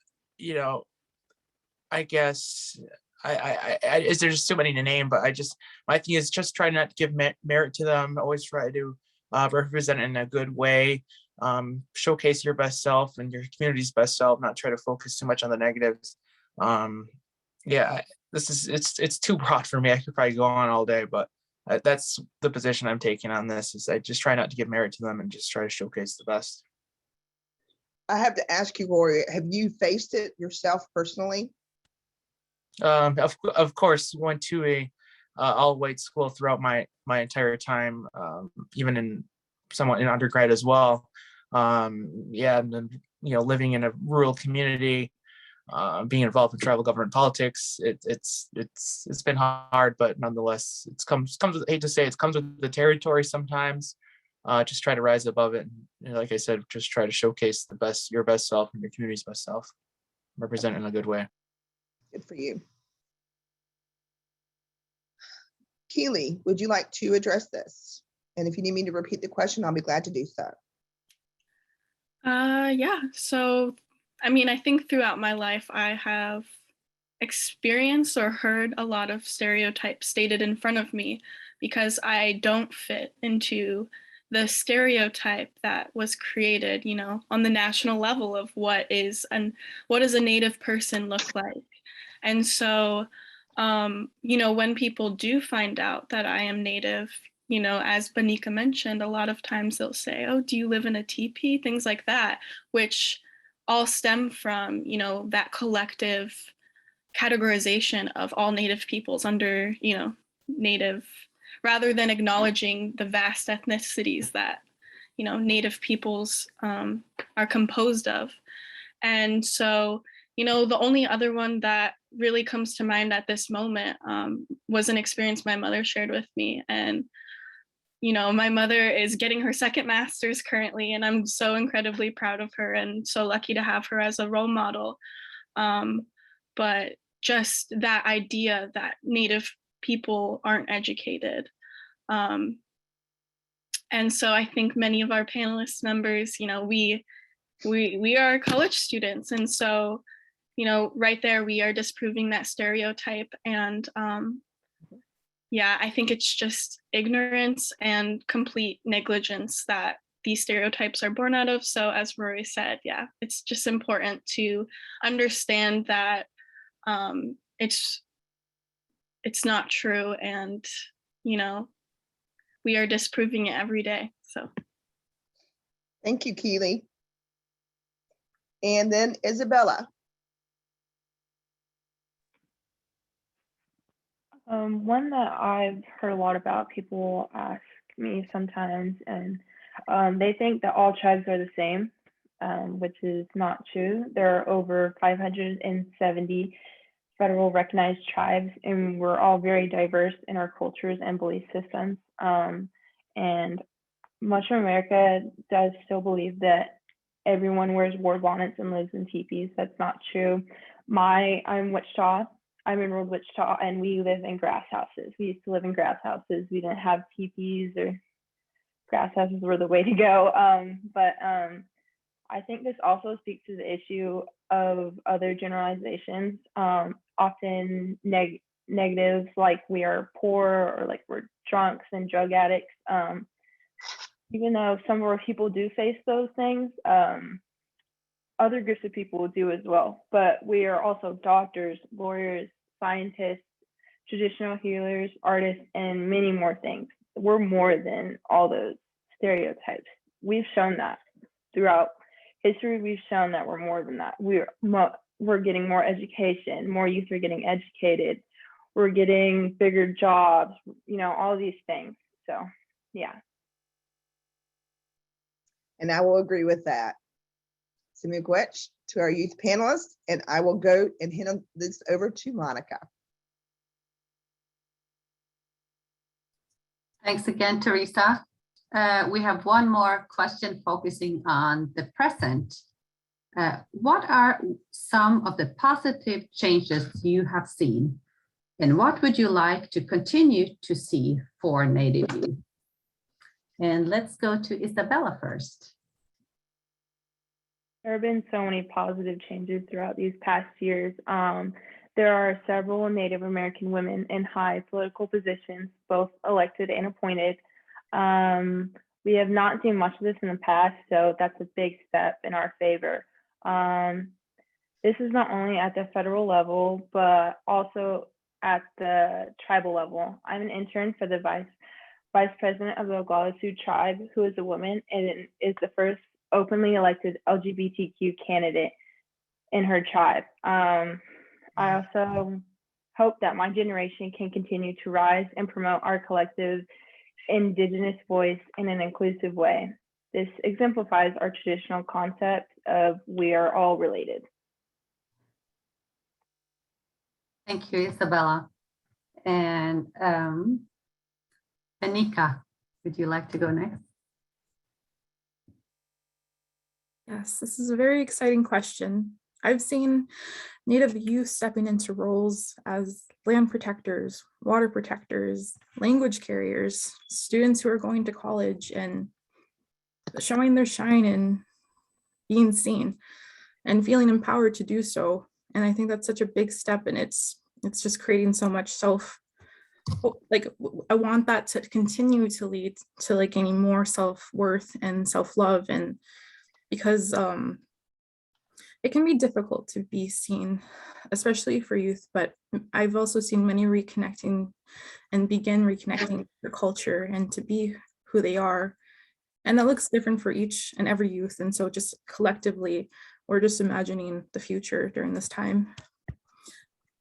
I guess there's just too many to name. But my thing is just try not to give merit to them. Always try to represent it in a good way. Showcase your best self and your community's best self, not try to focus too much on the negatives. It's too broad for me. I could probably go on all day, but that's the position I'm taking on this. Is I just try not to give merit to them and just try to showcase the best. I have to ask you, Rory, have you faced it yourself personally? Of course, went to a all-white school throughout my entire time, even somewhat in undergrad as well. And then living in a rural community, being involved in tribal government politics, it's been hard, but nonetheless, it comes with, I hate to say it comes with the territory sometimes. Just try to rise above it, and like I said, just try to showcase your best self and your community's best self, represent in a good way. Good for you. Keely, would you like to address this? And if you need me to repeat the question, I'll be glad to do so. Yeah. So, I think throughout my life, I have experienced or heard a lot of stereotypes stated in front of me because I don't fit into the stereotype that was created, on the national level of what does a Native person look like. And so, when people do find out that I am Native, as Benika mentioned, a lot of times they'll say, "Oh, do you live in a teepee?" Things like that, which all stem from, that collective categorization of all Native peoples under, Native, rather than acknowledging the vast ethnicities that, Native peoples are composed of. And so, the only other one that really comes to mind at this moment was an experience my mother shared with me. And, my mother is getting her second master's currently, and I'm so incredibly proud of her and so lucky to have her as a role model. But just that idea that Native people aren't educated. And so I think many of our panelist members, we are college students. And so, right there, we are disproving that stereotype. And I think it's just ignorance and complete negligence that these stereotypes are born out of. So as Rory said, it's just important to understand that it's not true. And, we are disproving it every day. So. Thank you, Keely. And then Isabella. One that I've heard a lot about, people ask me sometimes, and they think that all tribes are the same, which is not true. There are over 570 federal recognized tribes, and we're all very diverse in our cultures and belief systems. And much of America does still believe that everyone wears war bonnets and lives in teepees. That's not true. I'm Wichita. I'm in rural Wichita, and we live in grass houses. We used to live in grass houses. We didn't have teepees, or grass houses were the way to go. But I think this also speaks to the issue of other generalizations, often negatives, like we are poor or like we're drunks and drug addicts. Even though some of our people do face those things, other groups of people do as well. But we are also doctors, lawyers, scientists, traditional healers, artists, and many more things. We're more than all those stereotypes. We've shown that throughout history. We've shown that we're more than that. We're getting more education. More youth are getting educated. We're getting bigger jobs. All these things. So, yeah. And I will agree with that. Miigwech to our youth panelists, and I will go and hand this over to Monica. Thanks again, Teresa. We have one more question focusing on the present. What are some of the positive changes you have seen? And what would you like to continue to see for Native youth? And let's go to Isabella first. There have been so many positive changes throughout these past years. There are several Native American women in high political positions, both elected and appointed. We have not seen much of this in the past, so that's a big step in our favor. This is not only at the federal level, but also at the tribal level. I'm an intern for the vice president of the Oglala Sioux tribe, who is a woman and is the first openly elected LGBTQ candidate in her tribe. I also hope that my generation can continue to rise and promote our collective Indigenous voice in an inclusive way. This exemplifies our traditional concept of we are all related. Thank you, Isabella. And Anika, would you like to go next? Yes, this is a very exciting question. I've seen Native youth stepping into roles as land protectors, water protectors, language carriers, students who are going to college and showing their shine and being seen and feeling empowered to do so. And I think that's such a big step, and it's just creating so much I want that to continue to lead to like gaining more self-worth and self-love, and because it can be difficult to be seen, especially for youth, but I've also seen many reconnecting and begin reconnecting with their culture and to be who they are. And that looks different for each and every youth. And so just collectively, we're just imagining the future during this time.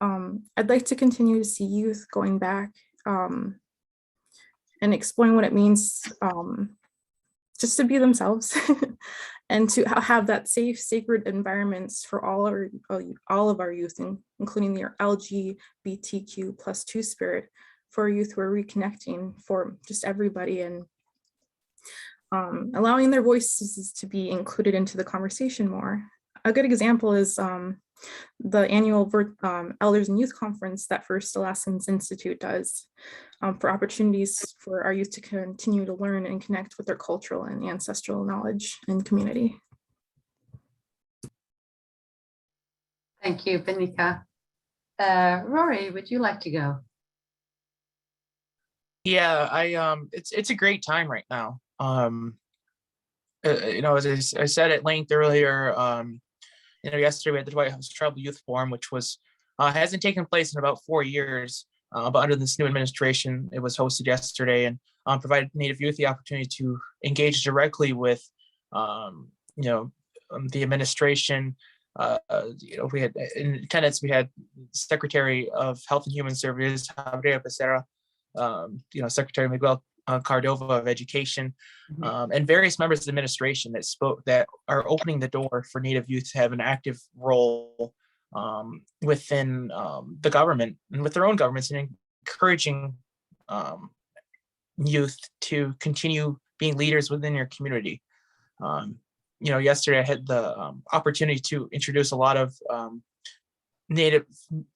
I'd like to continue to see youth going back and exploring what it means just to be themselves and to have that safe, sacred environments for all of our youth, including the LGBTQ+2 spirit, for youth who are reconnecting, for just everybody, and allowing their voices to be included into the conversation more. A good example is the annual Elders and Youth Conference that First Alaskans Institute does for opportunities for our youth to continue to learn and connect with their cultural and ancestral knowledge and community. Thank you, Benika. Rory, would you like to go? Yeah, it's a great time right now. As I said at length earlier, yesterday we had the White House Tribal Youth Forum, which hasn't taken place in about 4 years, but under this new administration, it was hosted yesterday and provided Native youth the opportunity to engage directly with, the administration. We had in attendance, we had Secretary of Health and Human Services, Javier Becerra, Secretary Miguel Cardova of Education, and various members of the administration that are opening the door for Native youth to have an active role within the government and with their own governments, and encouraging youth to continue being leaders within your community. Yesterday I had the opportunity to introduce a lot of Native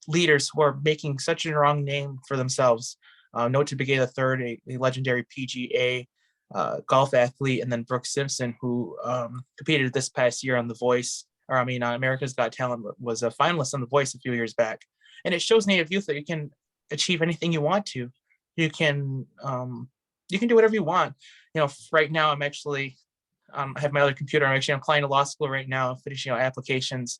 leaders who are making such a strong name for themselves. Note to Begay III, a legendary PGA golf athlete, and then Brooke Simpson, who competed this past year on The Voice, America's Got Talent, was a finalist on The Voice a few years back. And it shows Native youth that you can achieve anything you want to. You can do whatever you want. Right now I'm actually, I have my other computer. I'm applying to law school right now, finishing out applications,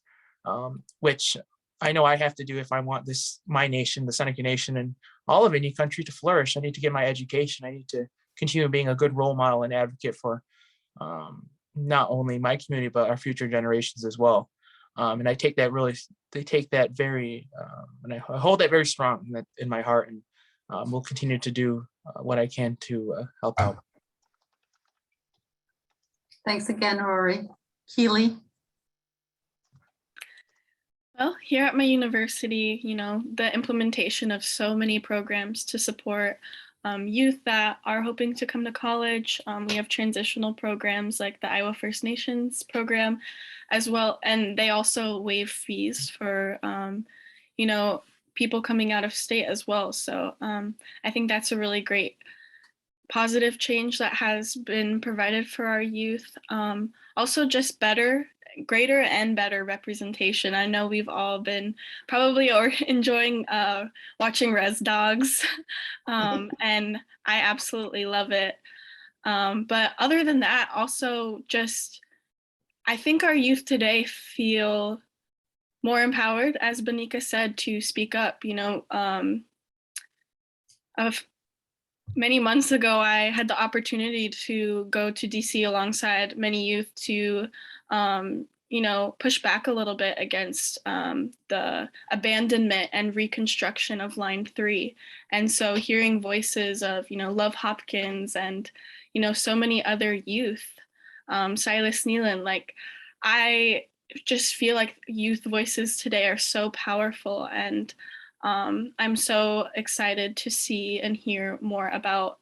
which I know I have to do if I want my nation, the Seneca Nation, and all of Indian country to flourish. I need to get my education. I need to continue being a good role model and advocate for not only my community, but our future generations as well. And I take that very, and I hold that very strong in my heart, and will continue to do what I can to help out. Thanks again, Rory. Keely. Well, here at my university, the implementation of so many programs to support youth that are hoping to come to college. We have transitional programs like the Iowa First Nations program as well. And they also waive fees for, people coming out of state as well. So I think that's a really great positive change that has been provided for our youth. Also just greater and better representation. I know we've all been probably enjoying watching Res Dogs, and I absolutely love it. But other than that, also just, I think our youth today feel more empowered, as Benika said, to speak up. Many months ago, I had the opportunity to go to DC alongside many youth to, push back a little bit against the abandonment and reconstruction of Line 3. And so hearing voices of, Love Hopkins and, so many other youth, Silas Nealon, I just feel like youth voices today are so powerful, and I'm so excited to see and hear more about,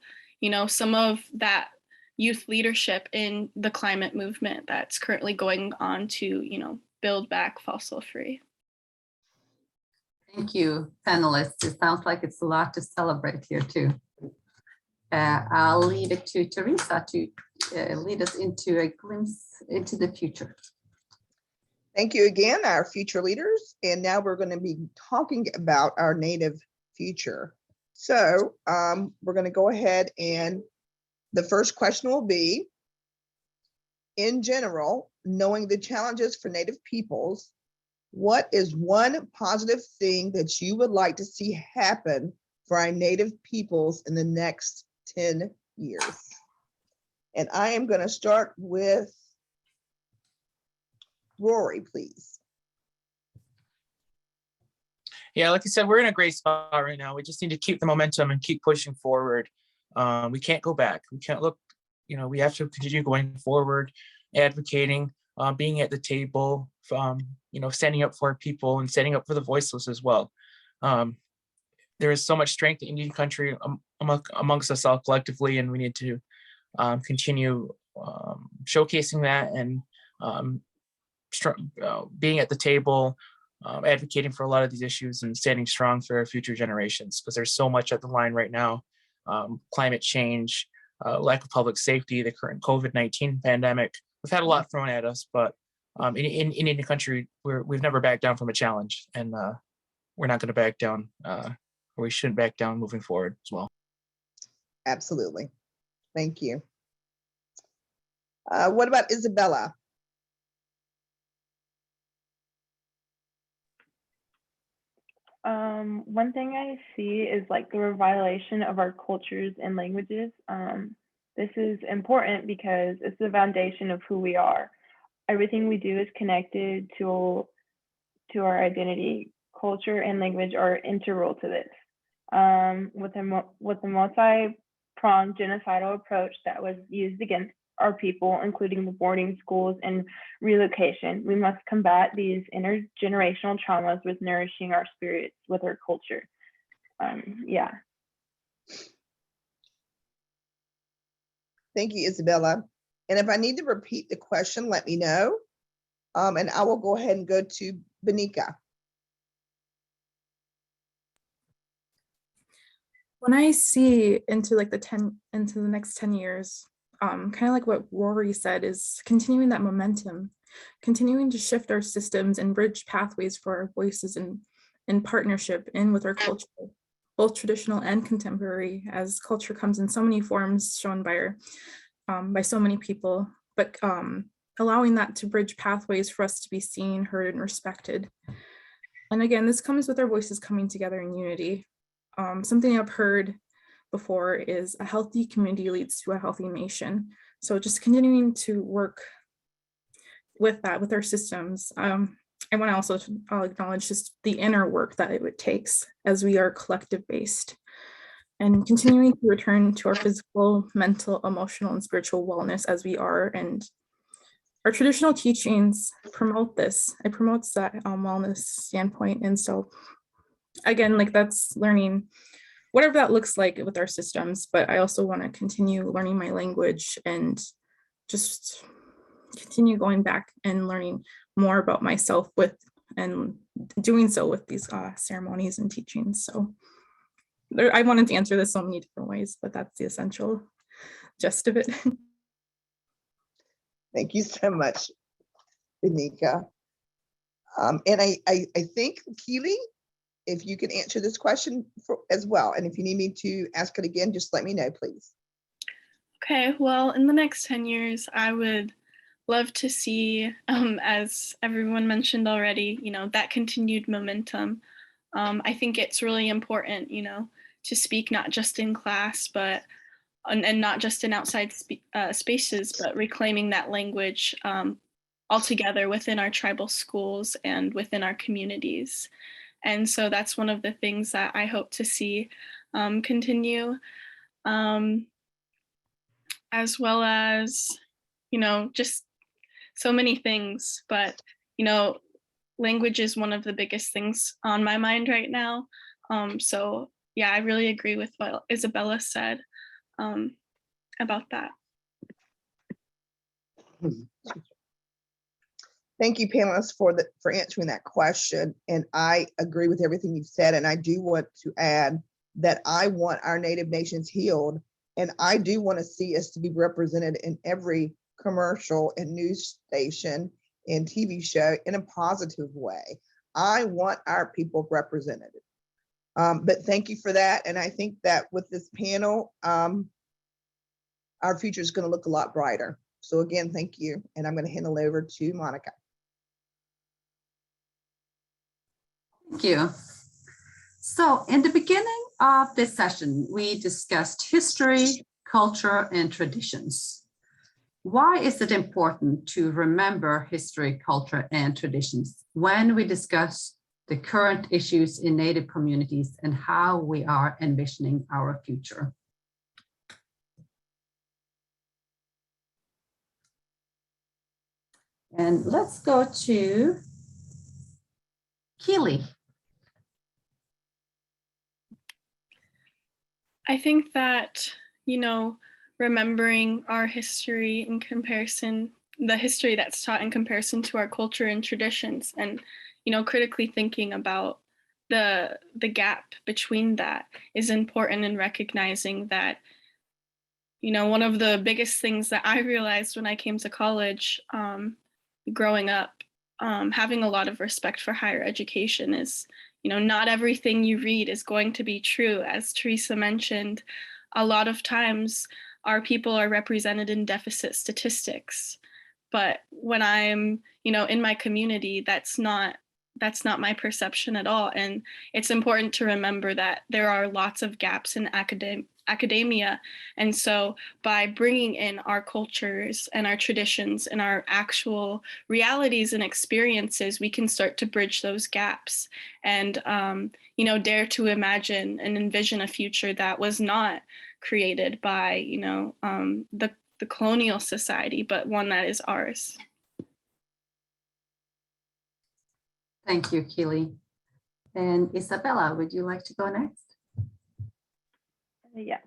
some of that youth leadership in the climate movement that's currently going on to, build back fossil free. Thank you, panelists. It sounds like it's a lot to celebrate here too. I'll leave it to Teresa to lead us into a glimpse into the future. Thank you again, our future leaders. And now we're going to be talking about our Native future. So we're going to go ahead, and the first question will be, in general, knowing the challenges for Native peoples, what is one positive thing that you would like to see happen for our Native peoples in the next 10 years? And I am going to start with Rory, please. Yeah, like I said, we're in a great spot right now. We just need to keep the momentum and keep pushing forward. We can't go back. We can't look, we have to continue going forward, advocating, being at the table, standing up for our people and standing up for the voiceless as well. There is so much strength in Indian country amongst us all collectively, and we need to continue showcasing that and being at the table, advocating for a lot of these issues and standing strong for our future generations, because there's so much at the line right now. Climate change, lack of public safety, the current COVID-19 pandemic. We've had a lot thrown at us, but in Indian country, we've never backed down from a challenge, and we're not going to back down, or we shouldn't back down moving forward as well. Absolutely. Thank you. What about Isabella? One thing I see is like the revitalization of our cultures and languages. This is important because it's the foundation of who we are. Everything we do is connected to our identity. Culture and language are integral to this. With the multi-pronged genocidal approach that was used against our people, including the boarding schools and relocation, we must combat these intergenerational traumas with nourishing our spirits with our culture. Yeah. Thank you, Isabella. And if I need to repeat the question, let me know. And I will go ahead and go to Benika. When I see into the next 10 years, kind of like what Rory said, is continuing that momentum, continuing to shift our systems and bridge pathways for our voices in partnership in with our culture, both traditional and contemporary, as culture comes in so many forms shown by so many people, but allowing that to bridge pathways for us to be seen, heard, and respected. And again, this comes with our voices coming together in unity. Something I've heard before is a healthy community leads to a healthy nation. So just continuing to work with that, with our systems. I want to also acknowledge just the inner work that it takes as we are collective based, and continuing to return to our physical, mental, emotional, and spiritual wellness as we are. And our traditional teachings promote this. It promotes that wellness standpoint. And so again, that's learning whatever that looks like with our systems. But I also want to continue learning my language and just continue going back and learning more about myself with and doing so with these ceremonies and teachings. So I wanted to answer this so many different ways, but that's the essential gist of it. Thank you so much, Benika. And I think, Keely, if you can answer this question as well, and if you need me to ask it again, just let me know, please. Okay, well, in the next 10 years, I would love to see, as everyone mentioned already, that continued momentum. I think it's really important, to speak not just in class, but and not just in outside spaces, but reclaiming that language altogether within our tribal schools and within our communities. And so that's one of the things that I hope to see continue, as well as, just so many things. But, language is one of the biggest things on my mind right now. So yeah, I really agree with what Isabella said about that. Thank you, panelists, for answering that question. And I agree with everything you've said. And I do want to add that I want our Native nations healed. And I do want to see us to be represented in every commercial and news station and TV show in a positive way. I want our people represented. But thank you for that. And I think that with this panel, our future is going to look a lot brighter. So again, thank you. And I'm going to hand it over to Monica. Thank you. So in the beginning of this session, we discussed history, culture, and traditions. Why is it important to remember history, culture, and traditions when we discuss the current issues in Native communities and how we are envisioning our future? And let's go to Keely. I think that, remembering our history in comparison, the history that's taught in comparison to our culture and traditions, and, critically thinking about the gap between that is important, in recognizing that, one of the biggest things that I realized when I came to college, growing up, having a lot of respect for higher education is, not everything you read is going to be true. As Teresa mentioned, a lot of times our people are represented in deficit statistics. But when I'm, in my community, that's not my perception at all. And it's important to remember that there are lots of gaps in academia. And so by bringing in our cultures and our traditions and our actual realities and experiences, we can start to bridge those gaps and, dare to imagine and envision a future that was not created by, the colonial society, but one that is ours. Thank you, Keely. And Isabella, would you like to go next? Yeah.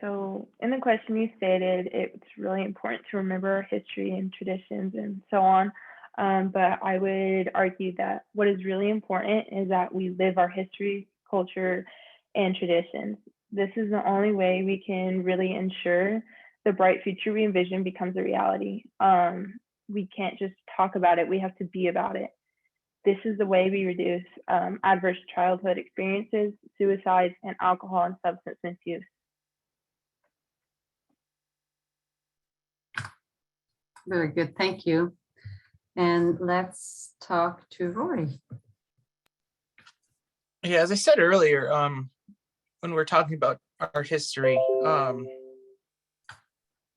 So in the question you stated, it's really important to remember our history and traditions and so on. But I would argue that what is really important is that we live our history, culture, and traditions. This is the only way we can really ensure the bright future we envision becomes a reality. We can't just talk about it, we have to be about it. This is the way we reduce adverse childhood experiences, suicides, and alcohol and substance misuse. Very good, thank you. And let's talk to Rory. Yeah, as I said earlier, when we're talking about our history,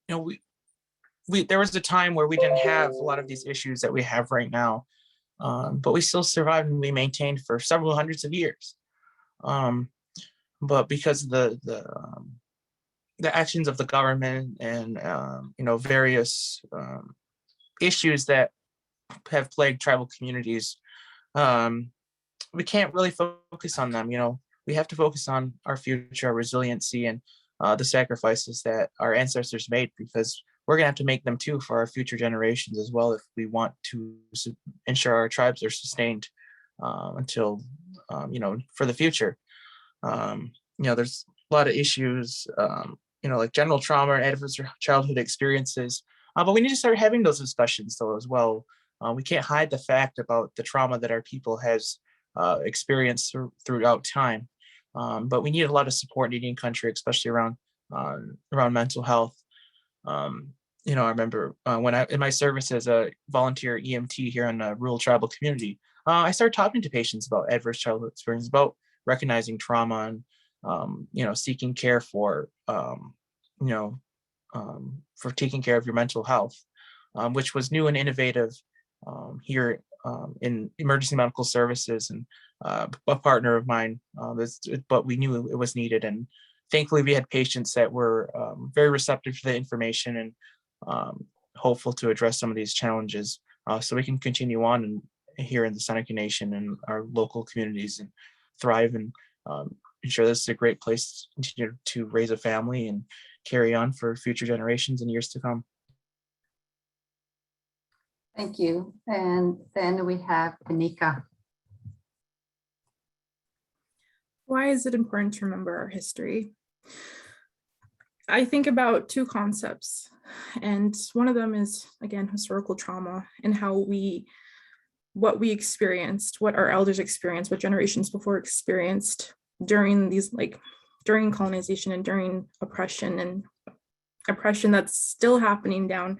there was a time where we didn't have a lot of these issues that we have right now, but we still survived and we maintained for several hundreds of years. But because of the actions of the government and various issues that have plagued tribal communities, we can't really focus on them. we have to focus on our future, our resiliency, and the sacrifices that our ancestors made, because we're going to have to make them too for our future generations as well if we want to ensure our tribes are sustained until, for the future. There's a lot of issues, like general trauma and adverse childhood experiences, but we need to start having those discussions though as well. We can't hide the fact about the trauma that our people has experienced throughout time, but we need a lot of support in Indian country, especially around mental health. I remember when in my service as a volunteer EMT here in a rural tribal community, I started talking to patients about adverse childhood experience, about recognizing trauma and, seeking care for taking care of your mental health, which was new and innovative here in emergency medical services. And a partner of mine, but we knew it was needed. And thankfully, we had patients that were very receptive to the information and hopeful to address some of these challenges, so we can continue on here in the Seneca Nation and our local communities and thrive and ensure this is a great place to continue to raise a family and carry on for future generations and years to come. Thank you. And then we have Anika. Why is it important to remember our history? I think about two concepts, and one of them is, again, historical trauma and what we experienced, what our elders experienced, what generations before experienced during during colonization and during oppression that's still happening now.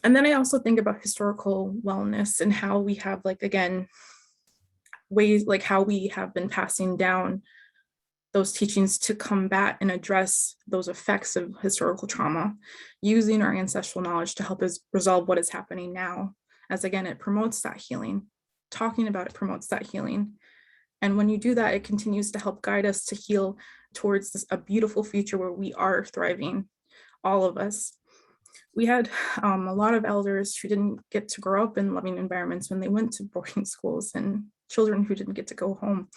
And then I also think about historical wellness and how we have, ways how we have been passing down those teachings to combat and address those effects of historical trauma, using our ancestral knowledge to help us resolve what is happening now. As again, it promotes that healing. Talking about it promotes that healing. And when you do that, it continues to help guide us to heal towards a beautiful future where we are thriving, all of us. We had a lot of elders who didn't get to grow up in loving environments when they went to boarding schools, and children who didn't get to go home.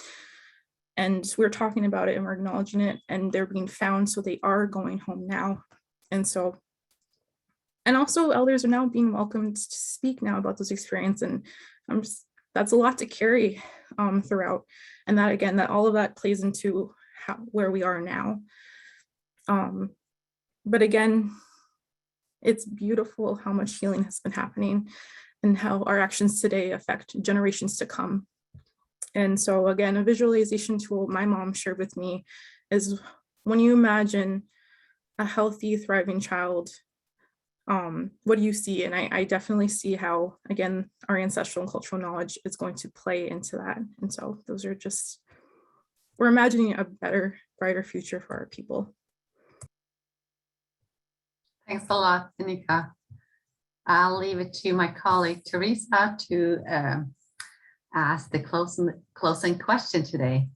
And we're talking about it and we're acknowledging it, and they're being found, so they are going home now. And also elders are now being welcomed to speak now about those experiences, and that's a lot to carry throughout. And that, again, that all of that plays into where we are now. But again, it's beautiful how much healing has been happening and how our actions today affect generations to come. And so again, a visualization tool my mom shared with me is, when you imagine a healthy, thriving child, what do you see? And I definitely see how, again, our ancestral and cultural knowledge is going to play into that. And so those are we're imagining a better, brighter future for our people. Thanks a lot, Anika. I'll leave it to my colleague Teresa to ask the closing question today.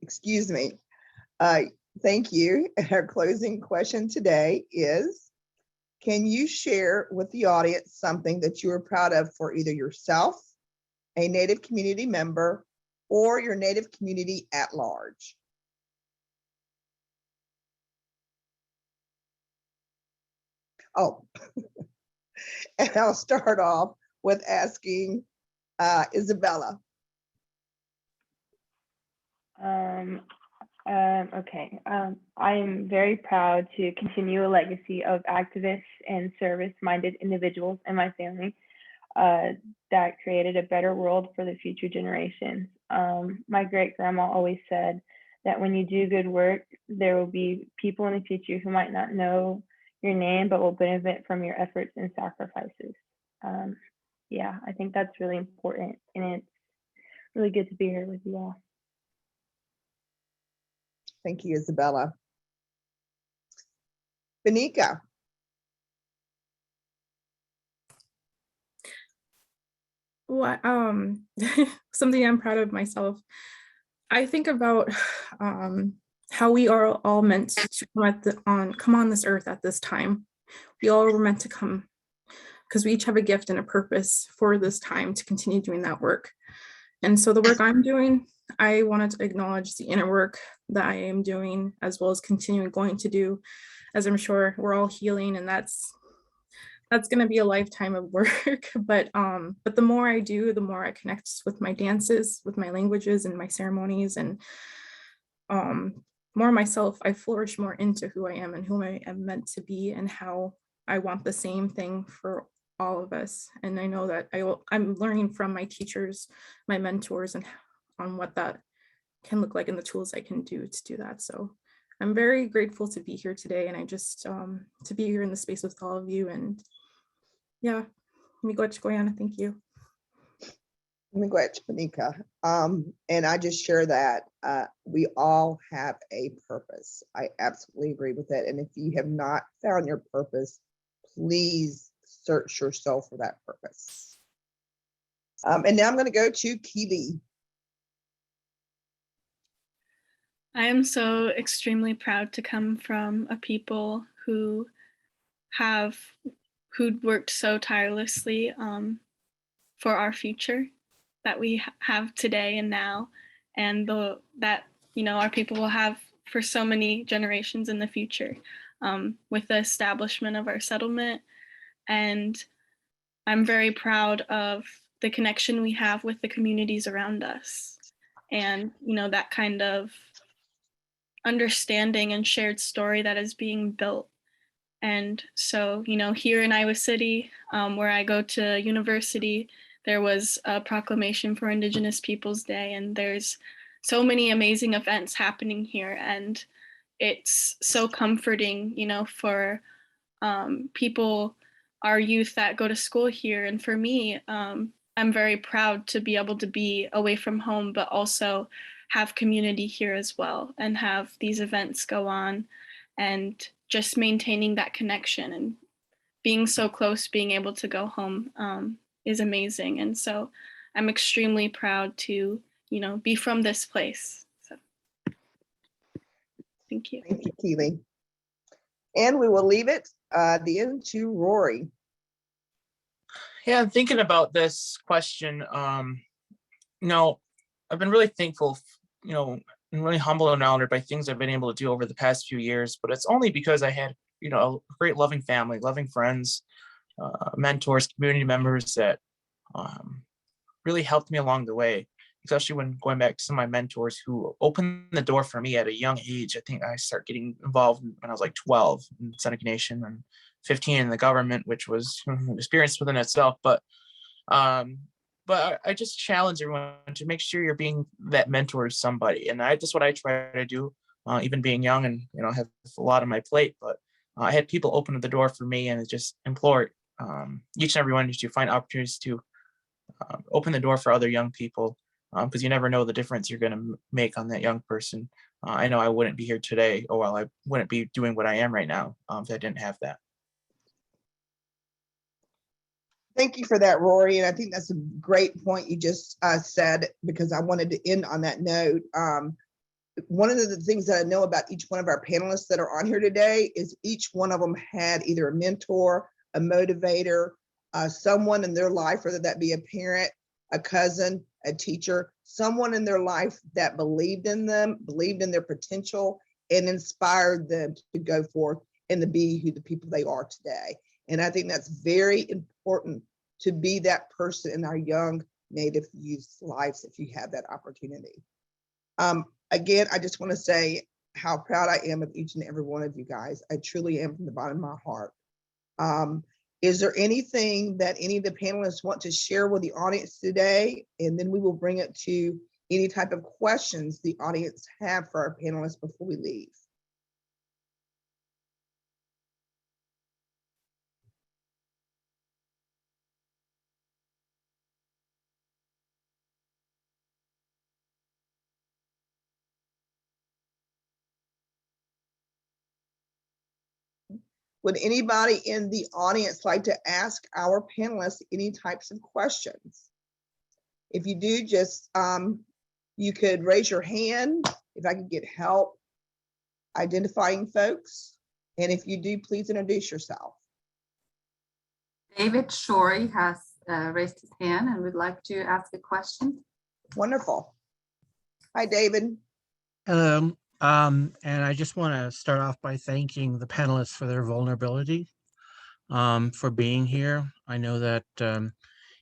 Excuse me. Thank you. And our closing question today is, can you share with the audience something that you are proud of for either yourself, a Native community member, or your Native community at large? Oh, and I'll start off with asking Isabella. Okay. I am very proud to continue a legacy of activists and service-minded individuals in my family that created a better world for the future generations. My great-grandma always said that when you do good work, there will be people in the future who might not know your name, but will benefit from your efforts and sacrifices. Yeah, I think that's really important, and it's really good to be here with you all. Thank you, Isabella. Benika. What something I'm proud of myself. I think about how we are all meant to come on this earth at this time, We all were meant to come because we each have a gift and a purpose for this time to continue doing that work. And so the work I'm doing, I wanted to acknowledge the inner work that I am doing, as well as continuing going to do, as I'm sure we're all healing, and that's going to be a lifetime of work. But the more I do, the more I connect with my dances, with my languages and my ceremonies, and more myself. I flourish more into who I am and who I am meant to be, and how I want the same thing for all of us. And I know that I'm learning from my teachers, my mentors, and on what that can look like and the tools I can do to do that. So I'm very grateful to be here today, and I just to be here in the space with all of you. And yeah, miigwech goyana, thank you. Miigwech, Panika. And I just share that we all have a purpose. I absolutely agree with that. And if you have not found your purpose, please search yourself for that purpose. And now I'm going to go to Keely. I am so extremely proud to come from a people who worked so tirelessly for our future that we have today and now, and that our people will have for so many generations in the future, with the establishment of our settlement. And I'm very proud of the connection we have with the communities around us, and that kind of understanding and shared story that is being built. And so, here in Iowa City, where I go to university, there was a proclamation for Indigenous Peoples Day, and there's so many amazing events happening here. And it's so comforting, for people, our youth that go to school here. And for me, I'm very proud to be able to be away from home, but also have community here as well, and have these events go on, and just maintaining that connection and being so close, being able to go home is amazing. And so I'm extremely proud to, be from this place. So thank you. Thank you, Keely. And we will leave it then to Rory. Yeah, I'm thinking about this question. I've been really thankful, and really humbled and honored by things I've been able to do over the past few years, but it's only because I had, a great loving family, loving friends, mentors, community members that really helped me along the way, especially when going back to some of my mentors who opened the door for me at a young age. I think I started getting involved when I was like 12 in Seneca Nation and 15 in the government, which was an experience within itself. But I just challenge everyone to make sure you're being that mentor to somebody. And that's what I try to do, even being young and, have a lot on my plate. But I had people open the door for me, and I just implored each and every one to find opportunities to open the door for other young people, because you never know the difference you're going to make on that young person. I know I wouldn't be here today, or I wouldn't be doing what I am right now if I didn't have that. Thank you for that, Rory. And I think that's a great point you just said, because I wanted to end on that note. One of the things that I know about each one of our panelists that are on here today is each one of them had either a mentor, a motivator, someone in their life, whether that be a parent, a cousin, a teacher, someone in their life that believed in them, believed in their potential, and inspired them to go forth and to be who the people they are today. And I think that's very important, to be that person in our young Native youth's lives if you have that opportunity. Again, I just want to say how proud I am of each and every one of you guys. I truly am from the bottom of my heart. Is there anything that any of the panelists want to share with the audience today? And then we will bring it to any type of questions the audience have for our panelists before we leave. Would anybody in the audience like to ask our panelists any types of questions? If you do, just you could raise your hand if I could get help identifying folks. And if you do, please introduce yourself. David Shorey has raised his hand and would like to ask a question. Wonderful. Hi, David. Hello, and I just want to start off by thanking the panelists for their vulnerability, for being here. I know that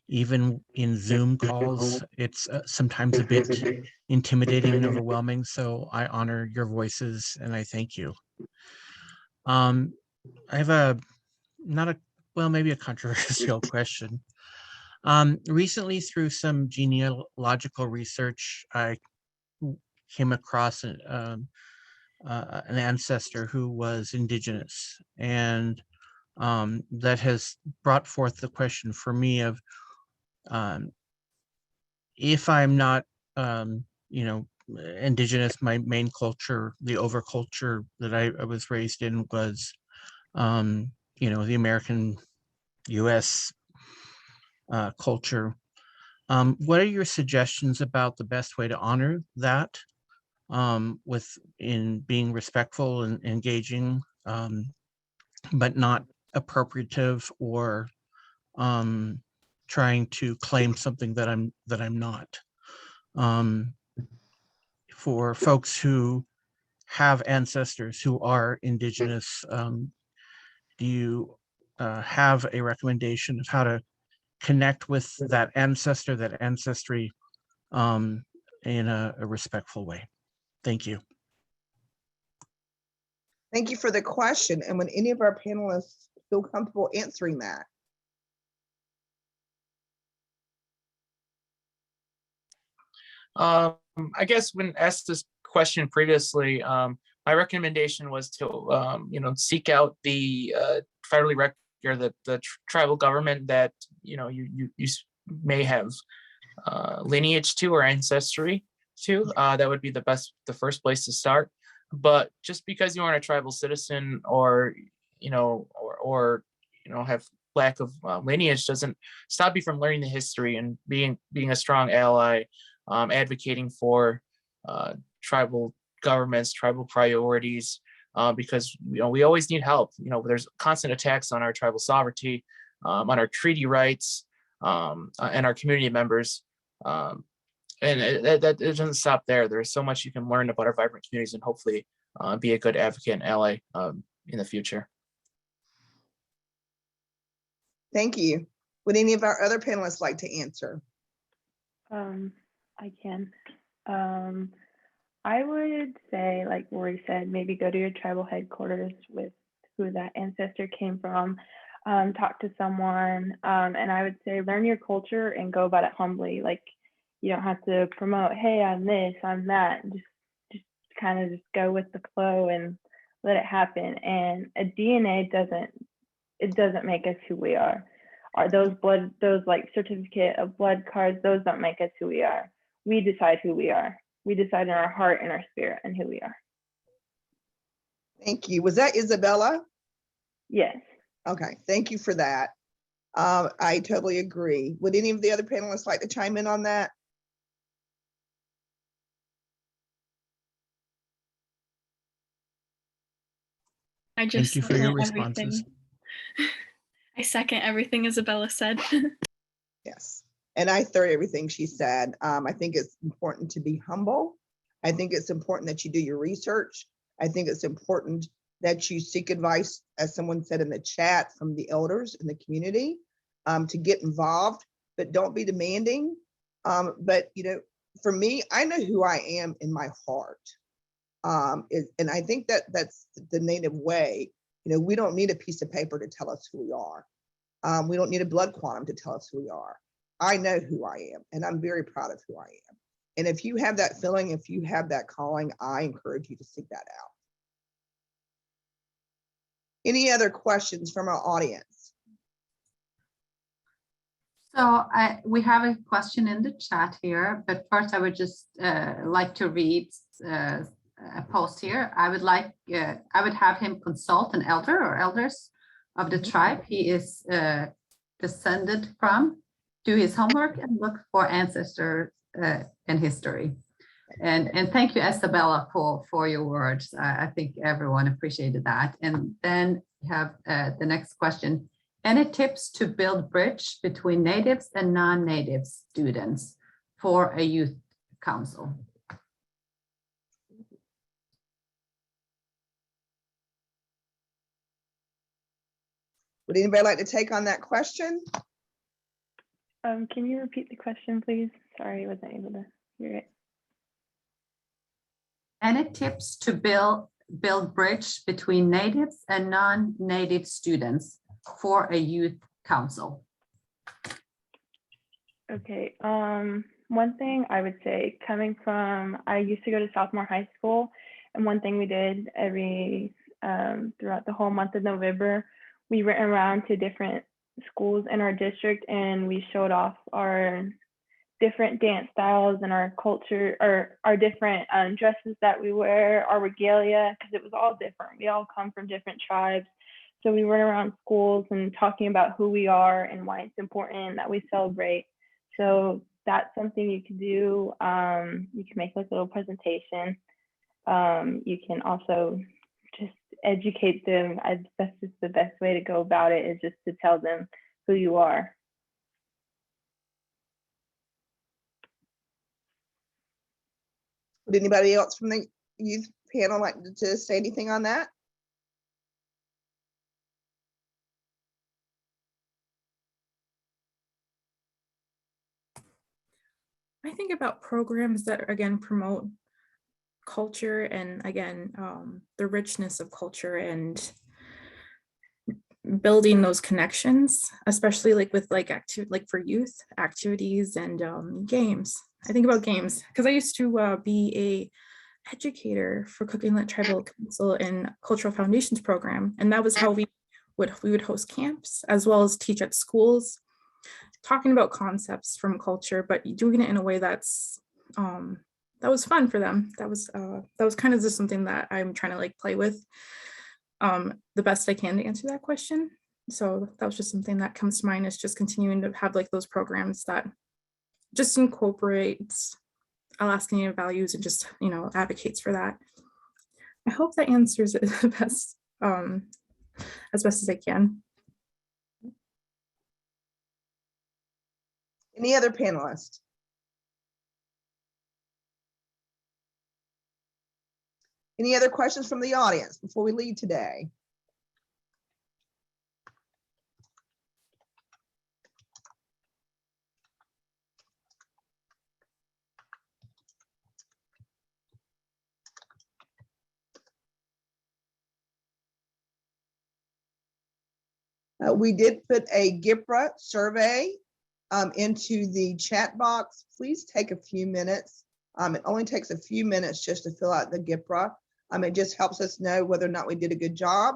even in Zoom calls, it's sometimes a bit intimidating and overwhelming, so I honor your voices and I thank you. I have maybe a controversial question. Recently, through some genealogical research, I came across an ancestor who was Indigenous, and that has brought forth the question for me of if I'm not, Indigenous, my main culture, the overculture that I was raised in was, the American US culture. What are your suggestions about the best way to honor that in being respectful and engaging, but not appropriative or trying to claim something that I'm not? For folks who have ancestors who are Indigenous, do you have a recommendation of how to connect with that ancestor, that ancestry, in a respectful way? Thank you. Thank you for the question. And when any of our panelists feel comfortable answering that. I guess when asked this question previously, my recommendation was to, seek out the federally the tribal government that, you may have lineage to or ancestry to. That would be the first place to start. But just because you aren't a tribal citizen or have lack of lineage doesn't stop you from learning the history and being a strong ally, advocating for tribal governments, tribal priorities, because we always need help. There's constant attacks on our tribal sovereignty, on our treaty rights, and our community members. And it doesn't stop there. There's so much you can learn about our vibrant communities and hopefully be a good advocate and ally in the future. Thank you. Would any of our other panelists like to answer? I can. I would say, like Rory said, maybe go to your tribal headquarters with who that ancestor came from, talk to someone, and I would say learn your culture and go about it humbly. Like, you don't have to promote, hey, I'm this, I'm that. Just kind of just go with the flow and let it happen. And a DNA doesn't make us who we are. Those like certificate of blood cards, those don't make us who we are. We decide who we are. We decide in our heart and our spirit and who we are. Thank you. Was that Isabella? Yes. Okay, thank you for that. I totally agree. Would any of the other panelists like to chime in on that? I just Thank you for your second responses. I second everything Isabella said. Yes, and I third everything she said. I think it's important to be humble. I think it's important that you do your research. I think it's important that you seek advice, as someone said in the chat, from the elders in the community, to get involved, but don't be demanding. But for me, I know who I am in my heart. And I think that's the Native way. We don't need a piece of paper to tell us who we are. We don't need a blood quantum to tell us who we are. I know who I am, and I'm very proud of who I am. And if you have that feeling, if you have that calling, I encourage you to seek that out. Any other questions from our audience? So we have a question in the chat here, but first I would just like to read a post here. I would have him consult an elder or elders of the tribe he is descended from, do his homework and look for ancestors and history. And thank you, Isabella, for your words. I think everyone appreciated that. And then we have the next question. Any tips to build bridge between natives and non-native students for a youth council? Would anybody like to take on that question? Can you repeat the question, please? Sorry, I wasn't able to hear it. Any tips to build bridge between natives and non-native students for a youth council? Okay, one thing I would say, coming from, I used to go to sophomore high school, and one thing we did throughout the whole month of November, we went around to different schools in our district and we showed off our different dance styles and our culture, or our different dresses that we wear, our regalia, because it was all different. We all come from different tribes. So we went around schools and talking about who we are and why it's important that we celebrate. So that's something you can do. You can make like a little presentation. You can also just educate them. That's just the best way to go about it, is just to tell them who you are. Would anybody else from the youth panel like to say anything on that? I think about programs that again promote culture and again the richness of culture and building those connections, especially like with like for youth activities and games. I think about games because I used to be a educator for Cook Inlet Tribal Council and Cultural Foundations program, and that was how we would host camps as well as teach at schools, talking about concepts from culture, but doing it in a way that's that was fun for them. That was kind of just something that I'm trying to like play with the best I can to answer that question. So that was just something that comes to mind, is just continuing to have like those programs that just incorporates Alaskan Native values and just, you know, advocates for that. I hope that answers it the best, as best as I can. Any other panelists? Any other questions from the audience before we leave today? We did put a GIPRA survey into the chat box. Please take a few minutes. It only takes a few minutes just to fill out the GIPRA. It just helps us know whether or not we did a good job.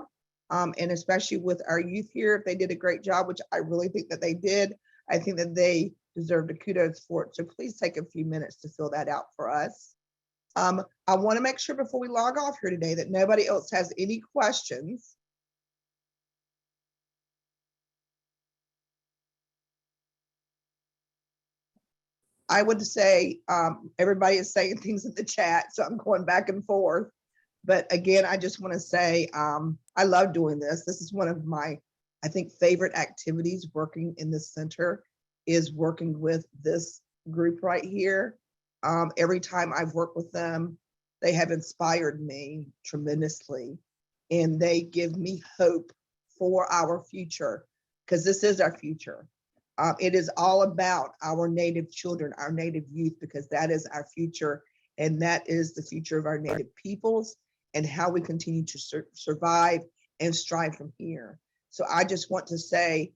And especially with our youth here, if they did a great job, which I really think that they did, I think that they deserve the kudos for it. So please take a few minutes to fill that out for us. I want to make sure before we log off here today that nobody else has any questions. I would say everybody is saying things in the chat, so I'm going back and forth. But again, I just want to say I love doing this. This is one of my, I think, favorite activities working in this center, is working with this group right here. Every time I've worked with them, they have inspired me tremendously, and they give me hope for our future, because this is our future. It is all about our Native children, our Native youth, because that is our future, and that is the future of our Native peoples and how we continue to survive and strive from here. So I just want to say,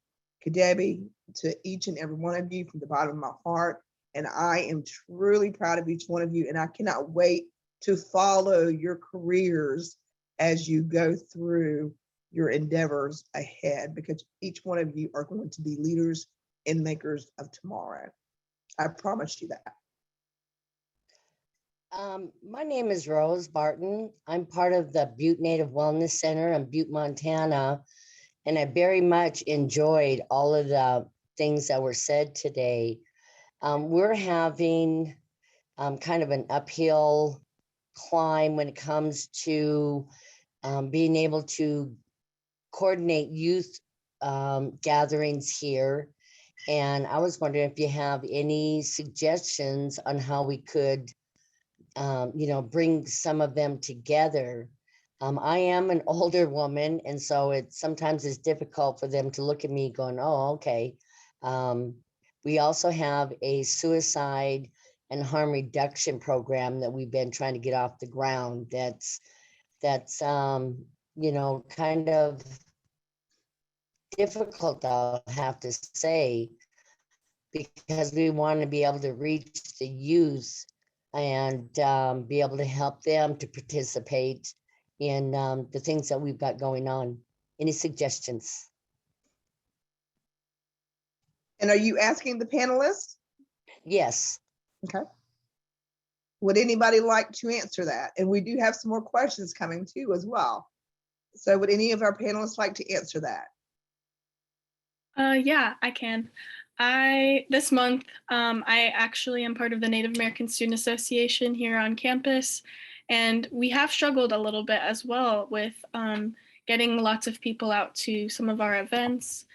Kadebi, to each and every one of you from the bottom of my heart, and I am truly proud of each one of you, and I cannot wait to follow your careers as you go through your endeavors ahead, because each one of you are going to be leaders and makers of tomorrow. I promise you that. My name is Rose Barton. I'm part of the Butte Native Wellness Center in Butte, Montana, and I very much enjoyed all of the things that were said today. We're having kind of an uphill climb when it comes to being able to coordinate youth gatherings here. And I was wondering if you have any suggestions on how we could, bring some of them together. I am an older woman, and so sometimes it's difficult for them to look at me going, oh, okay. We also have a suicide and harm reduction program that we've been trying to get off the ground. That's kind of difficult, I'll have to say, because we want to be able to reach the youth and be able to help them to participate in the things that we've got going on. Any suggestions? And are you asking the panelists? Yes. Okay. Would anybody like to answer that? And we do have some more questions coming too as well. So would any of our panelists like to answer that? Yeah, I can. This month, I actually am part of the Native American Student Association here on campus, and we have struggled a little bit as well with getting lots of people out to some of our events.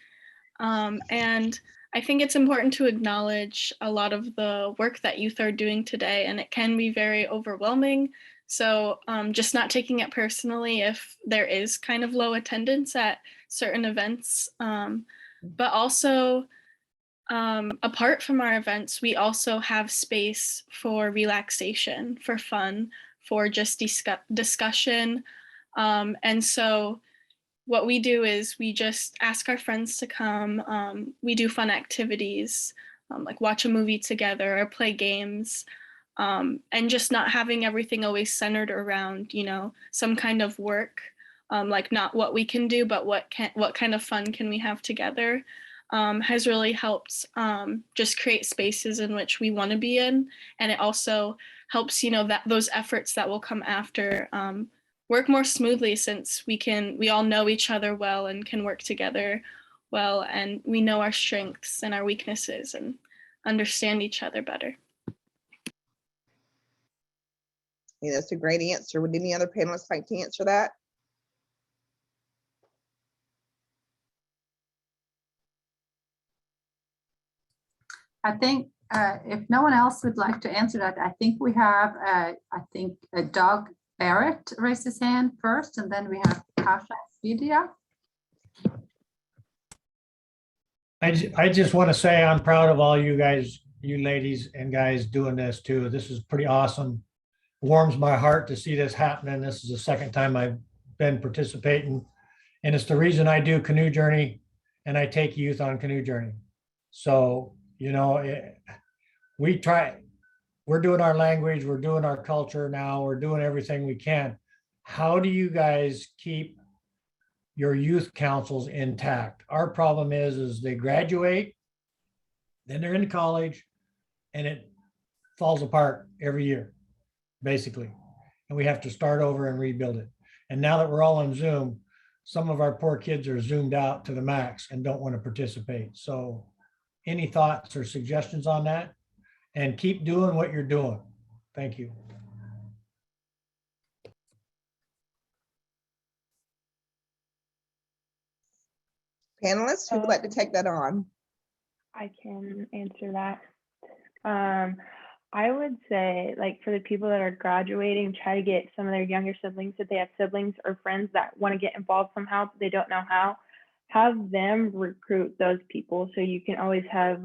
And I think it's important to acknowledge a lot of the work that youth are doing today, and it can be very overwhelming. So just not taking it personally if there is kind of low attendance at certain events. But also, apart from our events, we also have space for relaxation, for fun, for just discussion. And so what we do is we just ask our friends to come. We do fun activities, like watch a movie together or play games, and just not having everything always centered around, some kind of work, like not what we can do, but what kind of fun can we have together, has really helped just create spaces in which we want to be in. And it also helps, that those efforts that will come after work more smoothly, since we all know each other well and can work together well, and we know our strengths and our weaknesses and understand each other better. Yeah, that's a great answer. Would any other panelists like to answer that? I think if no one else would like to answer that, I think we have, Doug Barrett raised his hand first, and then we have Tasha Spedia. I just want to say I'm proud of all you guys, you ladies and guys doing this too. This is pretty awesome. Warms my heart to see this happening. This is the second time I've been participating, and it's the reason I do Canoe Journey, and I take youth on Canoe Journey. So, we're doing our language, we're doing our culture now, we're doing everything we can. How do you guys keep your youth councils intact? Our problem is they graduate, then they're in college, and it falls apart every year, basically. And we have to start over and rebuild it. And now that we're all on Zoom, some of our poor kids are zoomed out to the max and don't want to participate. So any thoughts or suggestions on that? And keep doing what you're doing. Thank you. Panelists, who would like to take that on? I can answer that. I would say, like, for the people that are graduating, try to get some of their younger siblings, if they have siblings or friends that want to get involved somehow, but they don't know how, have them recruit those people, so you can always have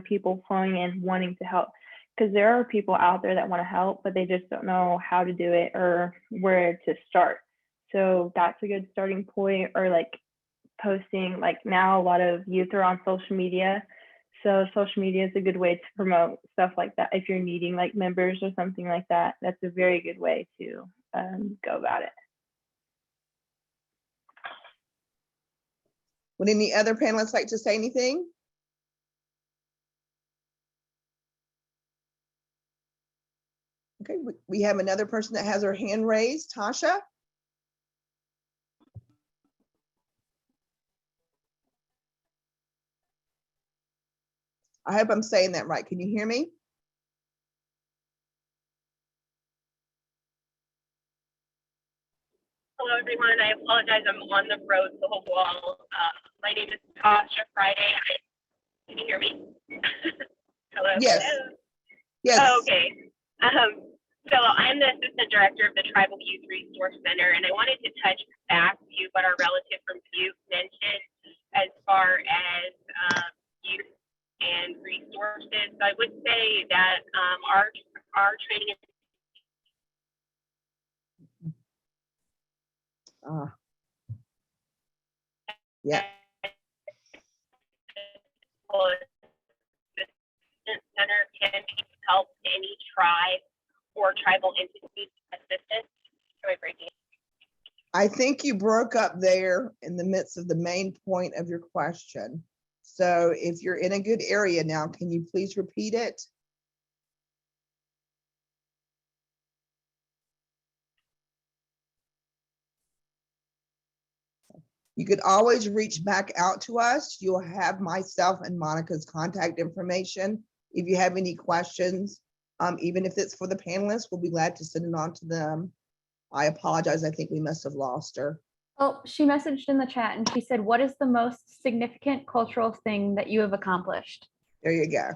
people flowing in wanting to help, because there are people out there that want to help, but they just don't know how to do it or where to start. So that's a good starting point. Or like posting, like now a lot of youth are on social media, so social media is a good way to promote stuff like that. If you're needing like members or something like that, that's a very good way to go about it. Would any other panelists like to say anything? Okay, we have another person that has her hand raised, Tasha. I hope I'm saying that right. Can you hear me? everyone. I apologize. I'm on the road to the wall. My name is Tasha Friday. Can you hear me? Hello? Yes. Hello? Yes. Oh, okay. So I'm the assistant director of the Tribal Youth Resource Center, and I wanted to touch back to what our relative from Butte mentioned as far as youth and resources. I would say that our training Yeah. Center can help any tribe or tribal entity assistance. Am I breaking? I think you broke up there in the midst of the main point of your question. So if you're in a good area now, can you please repeat it? You could always reach back out to us. You'll have myself and Monica's contact information. If you have any questions, even if it's for the panelists, we'll be glad to send it on to them. I apologize. I think we must have lost her. Oh, she messaged in the chat and she said, what is the most significant cultural thing that you have accomplished? There you go.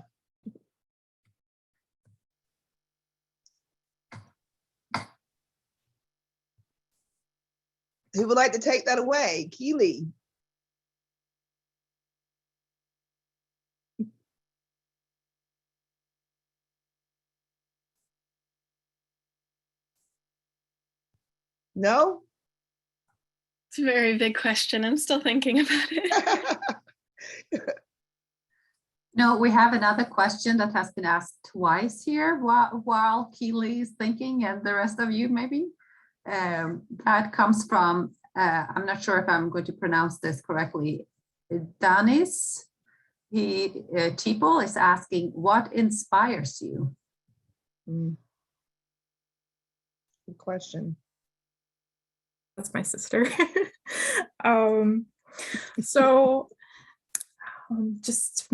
Who would like to take that away? Keely. No? It's a very big question. I'm still thinking about it. No, we have another question that has been asked twice here while Keely is thinking, and the rest of you maybe. That comes from, I'm not sure if I'm going to pronounce this correctly, Danis. Tipo is asking, what inspires you? Good question. That's my sister. So just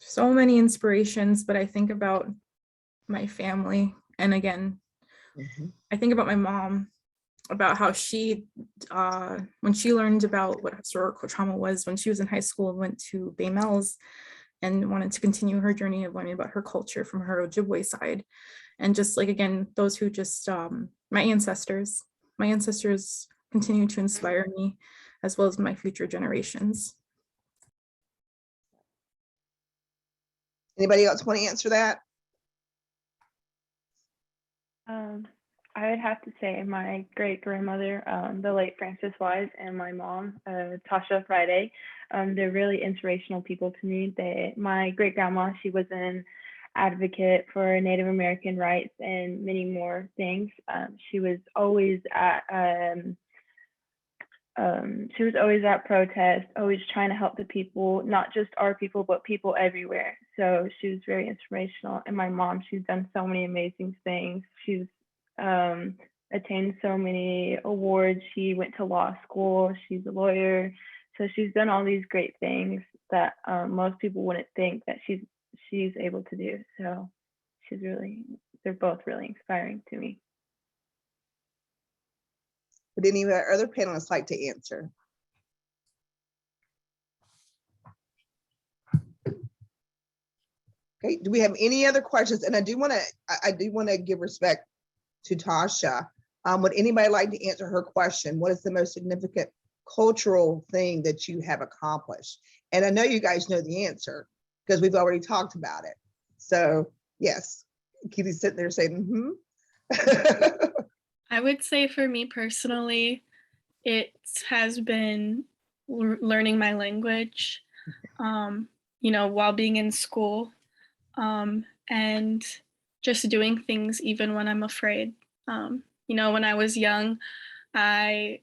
so many inspirations, but I think about my family. And again, I think about my mom, about how she, when she learned about what historical trauma was when she was in high school, went to Bay Mills and wanted to continue her journey of learning about her culture from her Ojibwe side. And just like, again, those who just, my ancestors continue to inspire me, as well as my future generations. Anybody else want to answer that? I would have to say my great grandmother, the late Frances Wise, and my mom, Tasha Friday. They're really inspirational people to me. My great grandma, she was an advocate for Native American rights and many more things. She was always at protests, always trying to help the people, not just our people, but people everywhere. So she was very inspirational. And my mom, she's done so many amazing things. She's attained so many awards. She went to law school. She's a lawyer. So she's done all these great things that most people wouldn't think that she's able to do. So they're both really inspiring to me. Would any of our other panelists like to answer? Okay, do we have any other questions? And I do want to give respect to Tasha. Would anybody like to answer her question? What is the most significant cultural thing that you have accomplished? And I know you guys know the answer because we've already talked about it. So yes, Keely's sitting there saying, I would say for me personally, it has been learning my language, while being in school, and just doing things even when I'm afraid. When I was young, I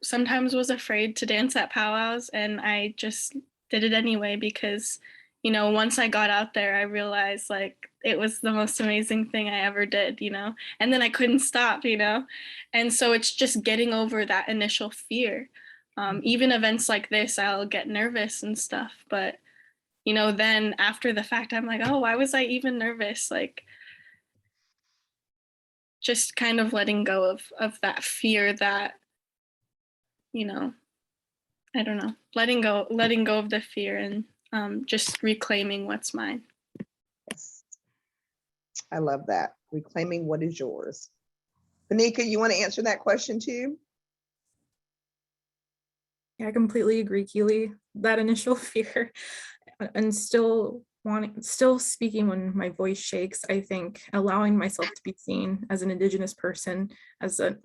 sometimes was afraid to dance at powwows, and I just did it anyway because, once I got out there, I realized like it was the most amazing thing I ever did, and then I couldn't stop, and so it's just getting over that initial fear. Even events like this, I'll get nervous and stuff, but then after the fact, I'm like, oh, why was I even nervous? Like, just kind of letting go of that fear that you know, I don't know, letting go of the fear and just reclaiming what's mine. Yes. I love that. Reclaiming what is yours. Panika, you want to answer that question too? Yeah, I completely agree, Keely. That initial fear and still speaking when my voice shakes, I think allowing myself to be seen as an Indigenous person, as an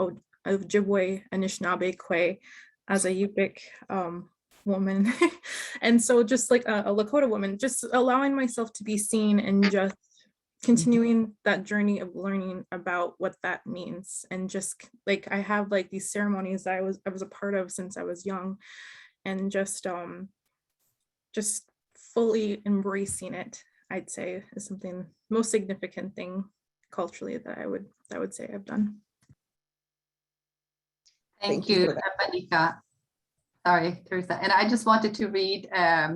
Ojibwe, Anishinaabe, Kwe, as a Yupik woman. And so just like a Lakota woman, just allowing myself to be seen and just continuing that journey of learning about what that means. And just like I have like these ceremonies that I was a part of since I was young, and just fully embracing it, I'd say, is something most significant thing culturally that I would say I've done. Thank you, Panika. Sorry, Teresa. And I just wanted to read a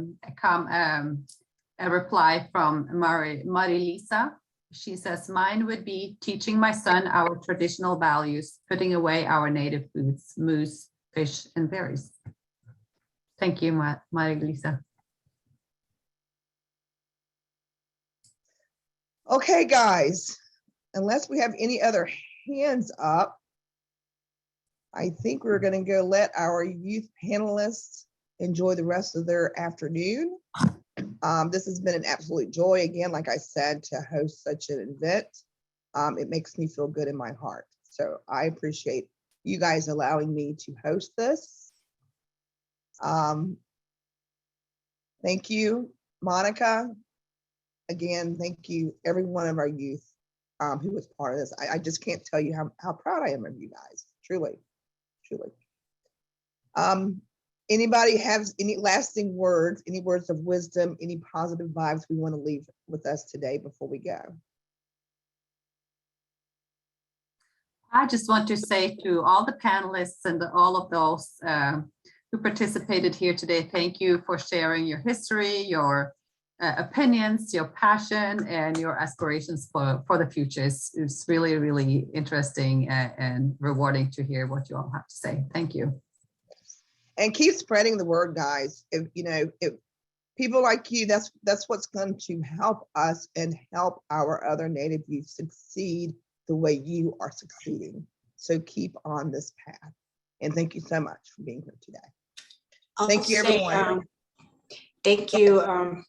reply from Marilisa. She says, mine would be teaching my son our traditional values, putting away our native foods, moose, fish, and berries. Thank you, Marilisa. Okay, guys, unless we have any other hands up, I think we're going to go let our youth panelists enjoy the rest of their afternoon. This has been an absolute joy, again, like I said, to host such an event. It makes me feel good in my heart. So I appreciate you guys allowing me to host this. Thank you, Monica. Again, thank you, every one of our youth who was part of this. I just can't tell you how proud I am of you guys, truly, truly. Anybody has any lasting words, any words of wisdom, any positive vibes we want to leave with us today before we go? I just want to say to all the panelists and all of those who participated here today, thank you for sharing your history, your opinions, your passion, and your aspirations for the future. It's really, really interesting and rewarding to hear what you all have to say. Thank you. And keep spreading the word, guys. If people like you, that's what's going to help us and help our other Native youth succeed the way you are succeeding. So keep on this path. And thank you so much for being here today. Thank you, everyone. Thank you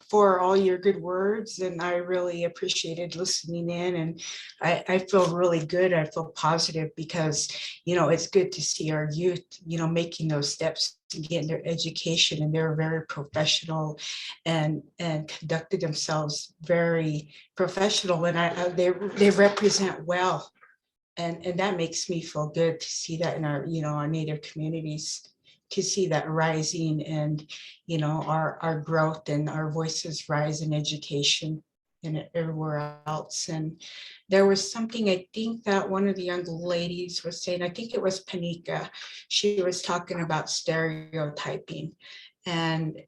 for all your good words, and I really appreciated listening in, and I feel really good. I feel positive because, it's good to see our youth, making those steps to get their education, and they're very professional and conducted themselves very professional, and they represent well, and that makes me feel good to see that in our, our Native communities, to see that rising and, our growth and our voices rise in education and everywhere else. And there was something, I think that one of the young ladies was saying, I think it was Panika, she was talking about stereotyping. And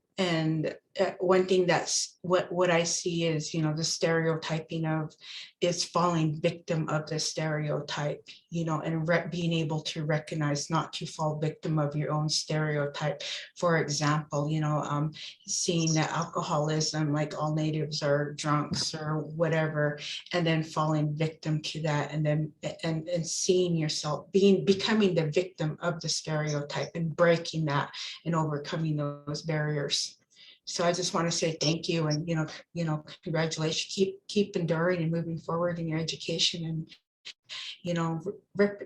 one thing that's what I see is, the stereotyping of is falling victim of the stereotype, and being able to recognize not to fall victim of your own stereotype. For example, seeing that alcoholism, like all natives are drunks or whatever, and then falling victim to that, and then and seeing yourself becoming the victim of the stereotype and breaking that and overcoming those barriers. So I just want to say thank you, and congratulations. Keep enduring and moving forward in your education, and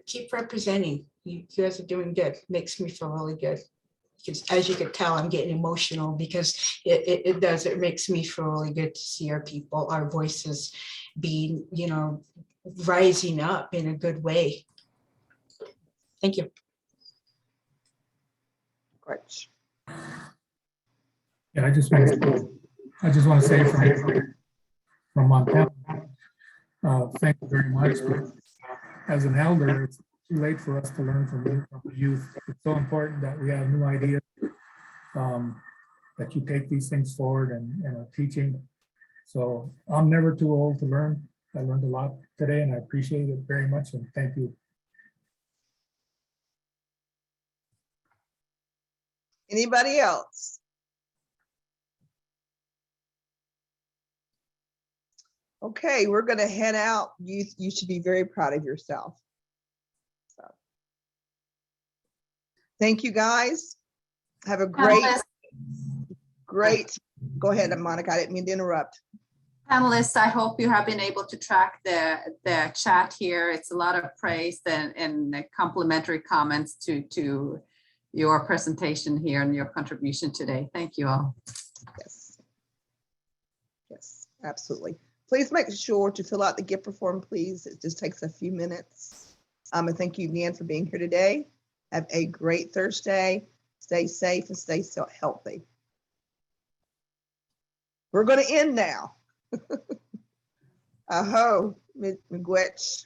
keep representing. You guys are doing good. Makes me feel really good. Because as you can tell, I'm getting emotional because it makes me feel really good to see our people, our voices being, rising up in a good way. Thank you. Great. Yeah, I just want to say from Montana, thank you very much. But as an elder, it's too late for us to learn from the youth. It's so important that we have new ideas, that you take these things forward and are teaching. So I'm never too old to learn. I learned a lot today, and I appreciate it very much. And thank you. Anybody else? Okay, we're going to head out. You should be very proud of yourself. So, thank you, guys. Have a great. Go ahead, Monica. I didn't mean to interrupt. Panelists, I hope you have been able to track the chat here. It's a lot of praise and complimentary comments to your presentation here and your contribution today. Thank you all. Yes. Yes, absolutely. Please make sure to fill out the gift form, please. It just takes a few minutes. And thank you, Nan, for being here today. Have a great Thursday. Stay safe and stay so healthy. We're going to end now. Aho, Miigwech.